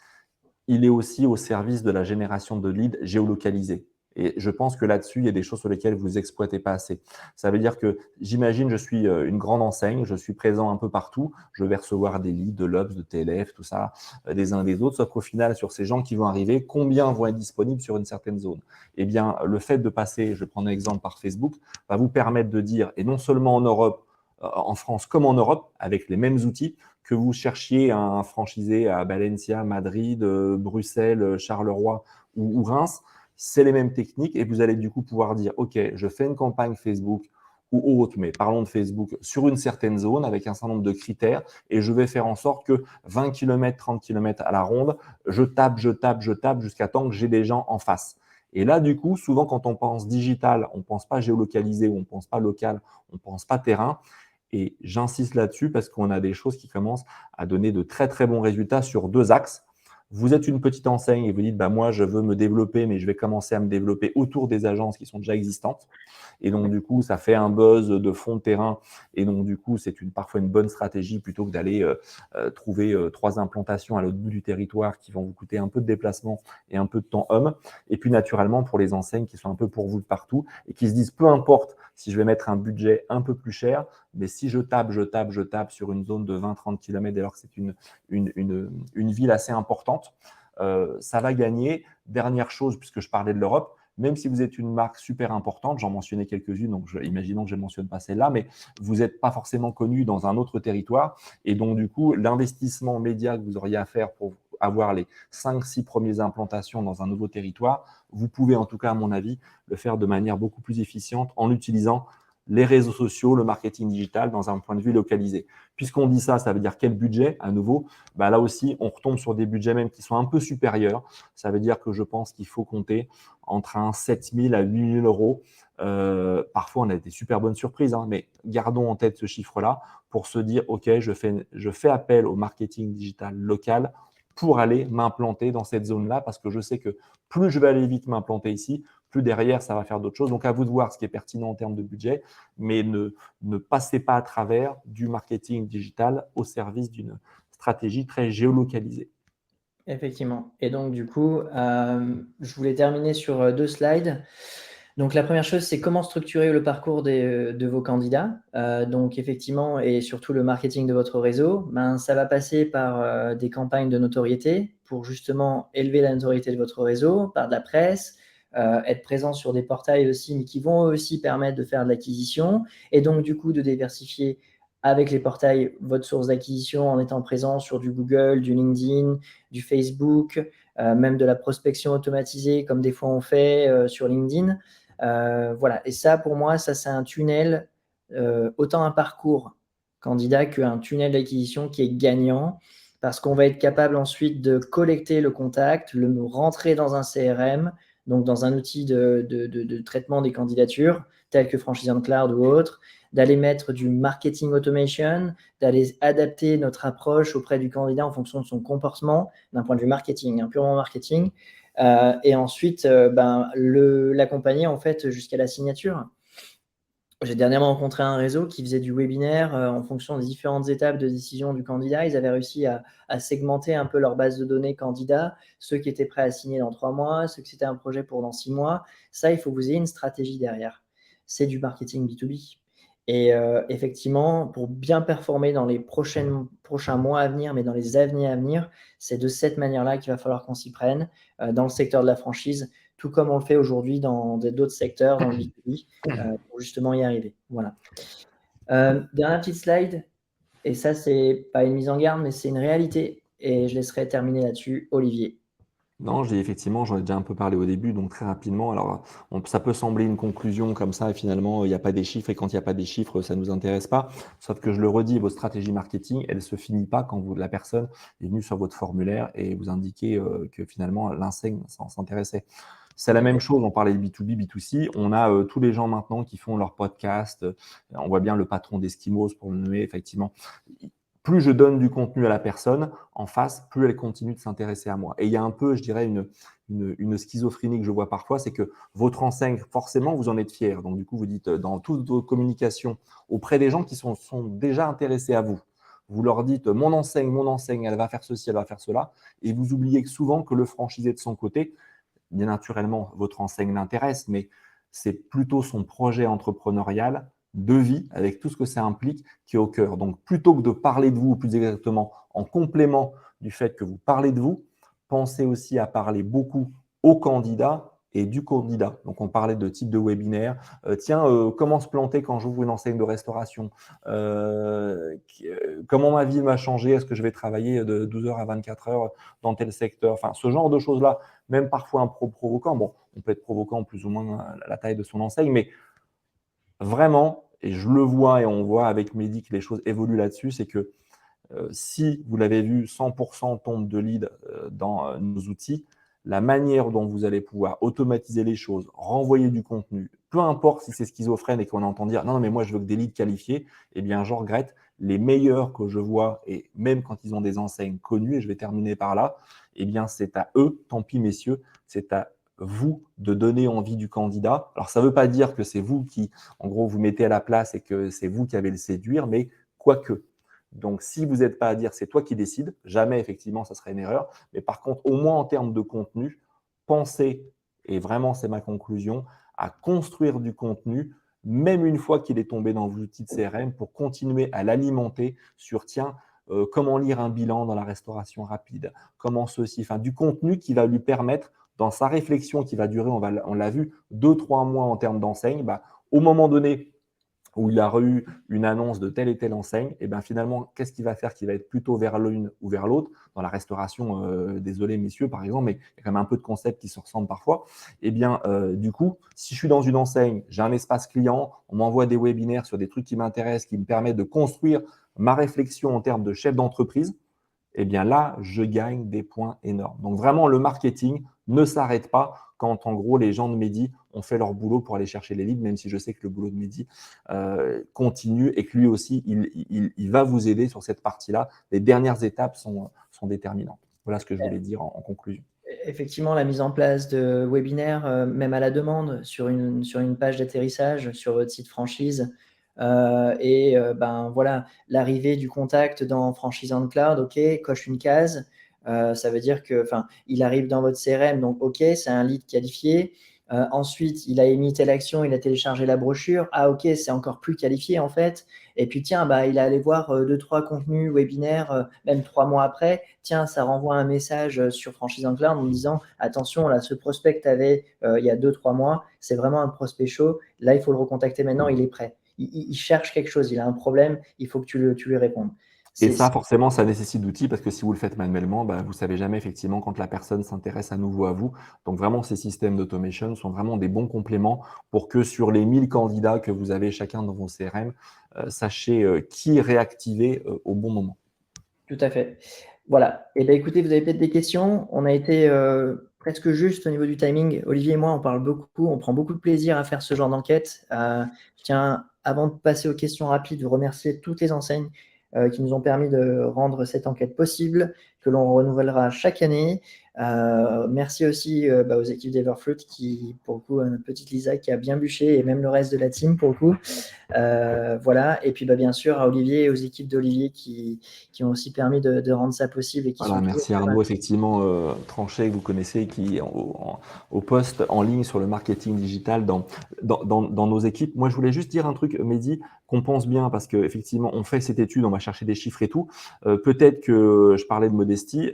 il est aussi au service de la génération de leads géolocalisés. Et je pense que là-dessus, il y a des choses sur lesquelles vous exploitez pas assez. Ça veut dire que, j'imagine, je suis une grande enseigne, je suis présent un peu partout, je vais recevoir des leads de l'Obs, de TLF, tout ça, des uns des autres, sauf qu'au final, sur ces gens qui vont arriver, combien vont être disponibles sur une certaine zone? Eh bien, le fait de passer, je vais prendre un exemple par Facebook, va vous permettre de dire, et non seulement en Europe, en France comme en Europe, avec les mêmes outils, que vous cherchiez un franchisé à Valencia, Madrid, Bruxelles, Charleroi ou Reims, c'est les mêmes techniques et vous allez du coup pouvoir dire, OK, je fais une campagne Facebook ou autre, mais parlons de Facebook, sur une certaine zone avec un certain nombre de critères et je vais faire en sorte que 20 km, 30 km à la ronde, je tape jusqu'à temps que j'ai des gens en face. Et là, du coup, souvent quand on pense digital, on ne pense pas géolocalisé ou on ne pense pas local, on ne pense pas terrain. Et j'insiste là-dessus parce qu'on a des choses qui commencent à donner de très, très bons résultats sur 2 axes. Vous êtes une petite enseigne et vous dites, bah, moi, je veux me développer, mais je vais commencer à me développer autour des agences qui sont déjà existantes. Et donc, du coup, ça fait un buzz de fond de terrain. Et donc, du coup, c'est parfois une bonne stratégie plutôt que d'aller trouver 3 implantations à l'autre bout du territoire qui vont vous coûter un peu de déplacement et un peu de temps homme. Et puis, naturellement, pour les enseignes qui sont un peu pour vous de partout et qui se disent, peu importe si je vais mettre un budget un peu plus cher, mais si je tape sur une zone de 20-30 km, alors que c'est une ville assez importante, ça va gagner. Dernière chose, puisque je parlais de l'Europe, même si vous êtes une marque super importante, j'en mentionnais quelques-unes, donc imaginons que je ne mentionne pas celle-là, mais vous n'êtes pas forcément connu dans un autre territoire. Et donc, du coup, l'investissement média que vous auriez à faire pour avoir les 5-6 premières implantations dans un nouveau territoire, vous pouvez, en tout cas, à mon avis, le faire de manière beaucoup plus efficiente en utilisant les réseaux sociaux, le marketing digital dans un point de vue localisé. Puisqu'on dit ça, ça veut dire quel budget à nouveau? Bah là aussi, on retombe sur des budgets même qui sont un peu supérieurs. Ça veut dire que je pense qu'il faut compter entre un 7 000 à 8 000 euros. Parfois, on a des super bonnes surprises, hein, mais gardons en tête ce chiffre-là pour se dire, OK, je fais appel au marketing digital local pour aller m'implanter dans cette zone-là parce que je sais que plus je vais aller vite m'implanter ici, plus derrière, ça va faire d'autres choses. Donc, à vous de voir ce qui est pertinent en termes de budget, mais ne passez pas à travers du marketing digital au service d'une stratégie très géolocalisée.
Effectivement. Et donc, du coup, je voulais terminer sur 2 slides. Donc, la première chose, c'est comment structurer le parcours de vos candidats. Donc, effectivement, et surtout le marketing de votre réseau, ça va passer par des campagnes de notoriété pour justement élever la notoriété de votre réseau, par de la presse, être présent sur des portails aussi, mais qui vont aussi permettre de faire de l'acquisition et donc, du coup, de diversifier avec les portails votre source d'acquisition en étant présent sur du Google, du LinkedIn, du Facebook, même de la prospection automatisée comme des fois on fait sur LinkedIn. Voilà. Et ça, pour moi, ça c'est un tunnel, autant un parcours candidat qu'un tunnel d'acquisition qui est gagnant parce qu'on va être capable ensuite de collecter le contact, le rentrer dans un CRM, donc dans un outil de traitement des candidatures tel que Franchising Cloud ou autre, d'aller mettre du marketing automation, d'aller adapter notre approche auprès du candidat en fonction de son comportement d'un point de vue marketing, purement marketing, et ensuite l'accompagner en fait jusqu'à la signature. J'ai dernièrement rencontré un réseau qui faisait du webinaire en fonction des différentes étapes de décision du candidat. Ils avaient réussi à segmenter un peu leur base de données candidats, ceux qui étaient prêts à signer dans 3 mois, ceux qui c'était un projet pour dans 6 mois. Ça, il faut que vous ayez une stratégie derrière. C'est du marketing B2B. Et effectivement, pour bien performer dans les prochains mois à venir, mais dans les années à venir, c'est de cette manière-là qu'il va falloir qu'on s'y prenne. Dans le secteur de la franchise, tout comme on le fait aujourd'hui dans d'autres secteurs, dans le B2B, pour justement y arriver. Voilà. Dernière petite slide, et ça, c'est pas une mise en garde, mais c'est une réalité, et je laisserai terminer là-dessus Olivier.
Non, je dis effectivement, j'en ai déjà un peu parlé au début, donc très rapidement. Alors, ça peut sembler une conclusion comme ça, et finalement, il n'y a pas des chiffres, et quand il n'y a pas des chiffres, ça ne nous intéresse pas. Sauf que je le redis, vos stratégies marketing, elle ne se finit pas quand la personne est venue sur votre formulaire et vous indiquez que finalement, l'enseigne s'intéressait. C'est la même chose, on parlait de B2B, B2C. On a tous les gens maintenant qui font leur podcast. On voit bien le patron d'Eskimos, pour le nommer, effectivement. Plus je donne du contenu à la personne en face, plus elle continue de s'intéresser à moi. Et il y a un peu, je dirais, une schizophrénie que je vois parfois, c'est que votre enseigne, forcément, vous en êtes fier. Donc, du coup, vous dites dans toutes vos communications auprès des gens qui sont déjà intéressés à vous, vous leur dites mon enseigne, elle va faire ceci, elle va faire cela. Et vous oubliez souvent que le franchisé de son côté, bien naturellement, votre enseigne l'intéresse, mais c'est plutôt son projet entrepreneurial de vie, avec tout ce que ça implique, qui est au cœur. Donc, plutôt que de parler de vous, plus exactement en complément du fait que vous parlez de vous, pensez aussi à parler beaucoup aux candidats et du candidat. Donc, on parlait de type de webinaire. Comment se planter quand j'ouvre une enseigne de restauration? Comment ma vie m'a changé? Est-ce que je vais travailler de 12 heures à 24 heures dans tel secteur? Enfin, ce genre de choses-là, même parfois un peu provoquant. Bon, on peut être provoquant plus ou moins à la taille de son enseigne, mais vraiment, et je le vois et on voit avec Mehdi que les choses évoluent là-dessus, c'est que si vous l'avez vu, 100% tombe de lead dans nos outils, la manière dont vous allez pouvoir automatiser les choses, renvoyer du contenu, peu importe si c'est schizophrène et qu'on entend dire non, mais moi je veux que des leads qualifiés, eh bien je regrette, les meilleurs que je vois, et même quand ils ont des enseignes connues, et je vais terminer par là, eh bien c'est à eux, tant pis messieurs, c'est à vous de donner envie du candidat. Alors ça ne veut pas dire que c'est vous qui, en gros, vous mettez à la place et que c'est vous qui avez le séduire, mais quoique. Donc, si vous n'êtes pas à dire c'est toi qui décides, jamais effectivement ça serait une erreur. Mais par contre, au moins en termes de contenu, pensez, et vraiment c'est ma conclusion, à construire du contenu, même une fois qu'il est tombé dans vos outils de CRM, pour continuer à l'alimenter sur comment lire un bilan dans la restauration rapide, comment ceci, enfin du contenu qui va lui permettre, dans sa réflexion qui va durer, on l'a vu, 2-3 mois en termes d'enseigne, au moment donné, où il a eu une annonce de telle et telle enseigne, et bien finalement, qu'est-ce qu'il va faire qui va être plutôt vers l'une ou vers l'autre? Dans la restauration, désolé messieurs par exemple, mais il y a quand même un peu de concepts qui se ressemblent parfois. Et bien du coup, si je suis dans une enseigne, j'ai un espace client, on m'envoie des webinaires sur des trucs qui m'intéressent, qui me permettent de construire ma réflexion en termes de chef d'entreprise, eh bien là, je gagne des points énormes. Donc vraiment, le marketing ne s'arrête pas quand en gros les gens de Mehdi ont fait leur boulot pour aller chercher les leads, même si je sais que le boulot de Mehdi continue et que lui aussi, il va vous aider sur cette partie-là. Les dernières étapes sont déterminantes. Voilà ce que je voulais dire en conclusion.
Effectivement, la mise en place de webinaires, même à la demande, sur une page d'atterrissage, sur votre site franchise, voilà, l'arrivée du contact dans Franchise on Cloud, ok, coche une case, ça veut dire que, il arrive dans votre CRM, donc ok, c'est un lead qualifié. Ensuite, il a émis telle action, il a téléchargé la brochure. Ah ok, c'est encore plus qualifié en fait. Et puis tiens, il est allé voir 2-3 contenus webinaires, même 3 mois après. Tiens, ça renvoie un message sur Franchise on Cloud en me disant attention, là, ce prospect que tu avais il y a 2-3 mois, c'est vraiment un prospect chaud. Là, il faut le recontacter maintenant, il est prêt. Il cherche quelque chose, il a un problème, il faut que tu lui répondes.
Et ça, forcément, ça nécessite d'outils parce que si vous le faites manuellement, vous ne savez jamais effectivement quand la personne s'intéresse à nouveau à vous. Donc vraiment, ces systèmes d'automation sont vraiment des bons compléments pour que sur les 1000 candidats que vous avez chacun dans vos CRM, sachez qui réactiver au bon moment.
Tout à fait. Voilà. Et écoutez, vous avez peut-être des questions. On a été presque juste au niveau du timing. Olivier et moi, on parle beaucoup, on prend beaucoup de plaisir à faire ce genre d'enquête. Je tiens, avant de passer aux questions rapides, vous remercier toutes les enseignes qui nous ont permis de rendre cette enquête possible, que l'on renouvellera chaque année. Merci aussi aux équipes d'Everfruit qui, pour le coup, notre petite Lisa qui a bien bûché et même le reste de la team pour le coup. Voilà. Et puis bien sûr à Olivier et aux équipes d'Olivier qui ont aussi permis de rendre ça possible. Et qui
voilà, merci Arnaud, effectivement, Tranchet, que vous connaissez, qui est au poste en ligne sur le marketing digital dans nos équipes. Moi, je voulais juste dire un truc, Mehdi, qu'on pense bien, parce qu'effectivement, on fait cette étude, on va chercher des chiffres et tout. Peut-être que je parlais de modestie. investis,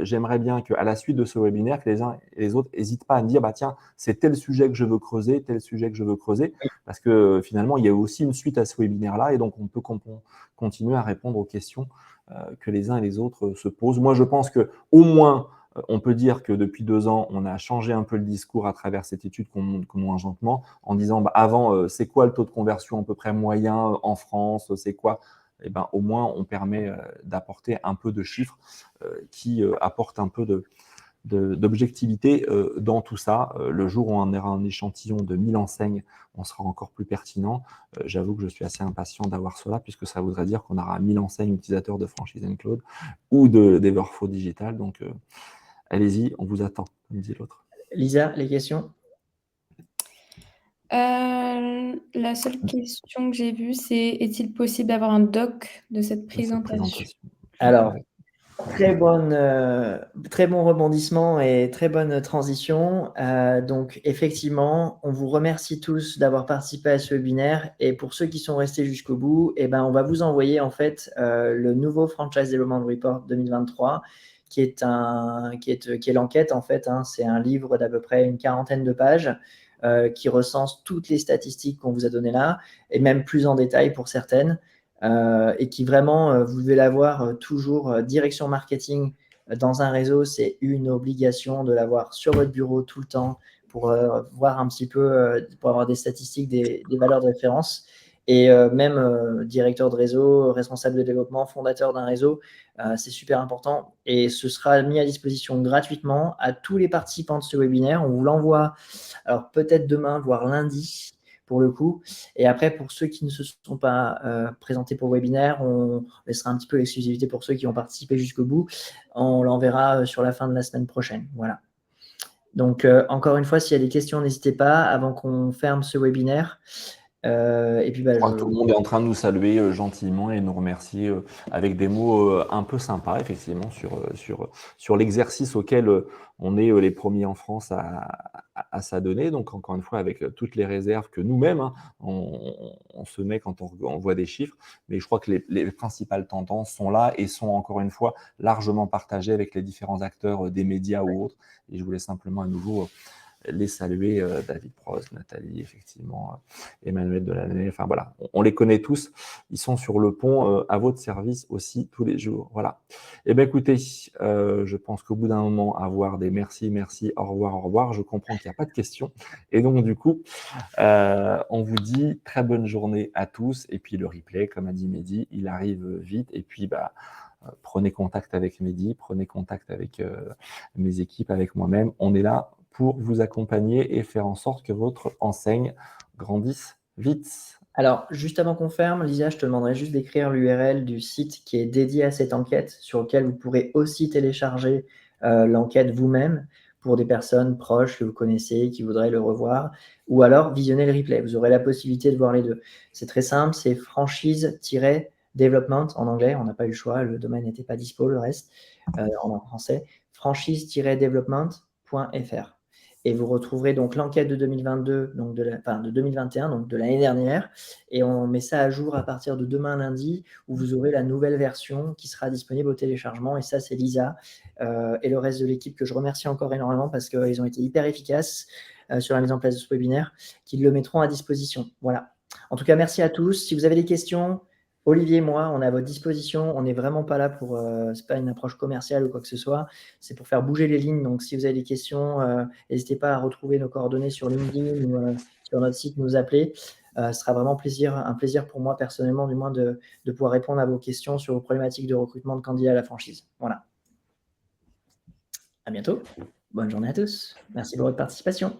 j'aimerais bien qu'à la suite de ce webinaire, que les uns et les autres n'hésitent pas à me dire, bah, tiens, c'est tel sujet que je veux creuser, tel sujet que je veux creuser, parce que finalement, il y a aussi une suite à ce webinaire-là, et donc on peut continuer à répondre aux questions que les uns et les autres se posent. Moi, je pense qu'au moins, on peut dire que depuis 2 ans, on a changé un peu le discours à travers cette étude qu'on montre gentiment, en disant, bah, avant, c'est quoi le taux de conversion à peu près moyen en France, c'est quoi? Eh ben, au moins, on permet d'apporter un peu de chiffres qui apportent un peu d'objectivité dans tout ça. Le jour où on aura un échantillon de 1000 enseignes, on sera encore plus pertinent. J'avoue que je suis assez impatient d'avoir cela, puisque ça voudrait dire qu'on aura 1000 enseignes utilisateurs de Franchise & Cloud ou d'Everflow Digital. Donc, allez-y, on vous attend, comme dit l'autre.
Lisa, les questions?
La seule question que j'ai vue, c'est est-il possible d'avoir un doc de cette présentation?
Alors, très bon rebondissement et très bonne transition. Donc, effectivement, on vous remercie tous d'avoir participé à ce webinaire. Et pour ceux qui sont restés jusqu'au bout, eh ben, on va vous envoyer en fait le nouveau Franchise Development Report 2023, qui est l'enquête en fait. C'est un livre d'à peu près une 40aine de pages qui recense toutes les statistiques qu'on vous a données là, et même plus en détail pour certaines. Et qui vraiment, vous devez l'avoir toujours direction marketing dans un réseau, c'est une obligation de l'avoir sur votre bureau tout le temps pour voir un petit peu, pour avoir des statistiques, des valeurs de référence. Et même directeur de réseau, responsable de développement, fondateur d'un réseau, c'est super important. Et ce sera mis à disposition gratuitement à tous les participants de ce webinaire. On vous l'envoie, alors peut-être demain, voire lundi, pour le coup. Et après, pour ceux qui ne se sont pas présentés pour le webinaire, on laissera un petit peu l'exclusivité pour ceux qui ont participé jusqu'au bout. On l'enverra sur la fin de la semaine prochaine. Voilà. Donc, encore une fois, s'il y a des questions, n'hésitez pas avant qu'on ferme ce webinaire. Et puis,
Je crois que tout le monde est en train de nous saluer gentiment et nous remercier avec des mots un peu sympas, effectivement, sur l'exercice auquel on est les premiers en France à s'adonner. Donc, encore une fois, avec toutes les réserves que nous-mêmes, on se met quand on voit des chiffres. Mais je crois que les principales tendances sont là et sont, encore une fois, largement partagées avec les différents acteurs des médias ou autres. Et je voulais simplement à nouveau les saluer, David Prost, Nathalie, effectivement, Emmanuel Delaney, enfin voilà, on les connaît tous, ils sont sur le pont à votre service aussi tous les jours. Voilà. Eh bien écoutez, je pense qu'au bout d'un moment, avoir des merci, au revoir, je comprends qu'il n'y a pas de questions. Et donc du coup, on vous dit très bonne journée à tous. Et puis le replay, comme a dit Mehdi, il arrive vite. Et puis prenez contact avec Mehdi, prenez contact avec mes équipes, avec moi-même. On est là pour vous accompagner et faire en sorte que votre enseigne grandisse vite.
Alors, juste avant qu'on ferme, Lisa, je te demanderai juste d'écrire l'URL du site qui est dédié à cette enquête, sur lequel vous pourrez aussi télécharger l'enquête vous-même pour des personnes proches que vous connaissez, qui voudraient le revoir, ou alors visionner le replay. Vous aurez la possibilité de voir les deux. C'est très simple, c'est franchise-development en anglais, on n'a pas eu le choix, le domaine n'était pas dispo, le reste, en français, franchise-development.fr. Et vous retrouverez donc l'enquête de 2022, donc de 2021, donc de l'année dernière. Et on met ça à jour à partir de demain lundi, où vous aurez la nouvelle version qui sera disponible au téléchargement. Et ça, c'est Lisa et le reste de l'équipe que je remercie encore énormément parce qu'ils ont été hyper efficaces sur la mise en place de ce webinaire, qui le mettront à disposition. Voilà. En tout cas, merci à tous. Si vous avez des questions, Olivier et moi, on est à votre disposition. On n'est vraiment pas là pour, c'est pas une approche commerciale ou quoi que ce soit. C'est pour faire bouger les lignes. Donc, si vous avez des questions, n'hésitez pas à retrouver nos coordonnées sur LinkedIn ou sur notre site, nous appeler. Ce sera vraiment un plaisir pour moi personnellement, du moins, de pouvoir répondre à vos questions sur vos problématiques de recrutement de candidats à la franchise. Voilà. À bientôt. Bonne journée à tous. Merci pour votre participation.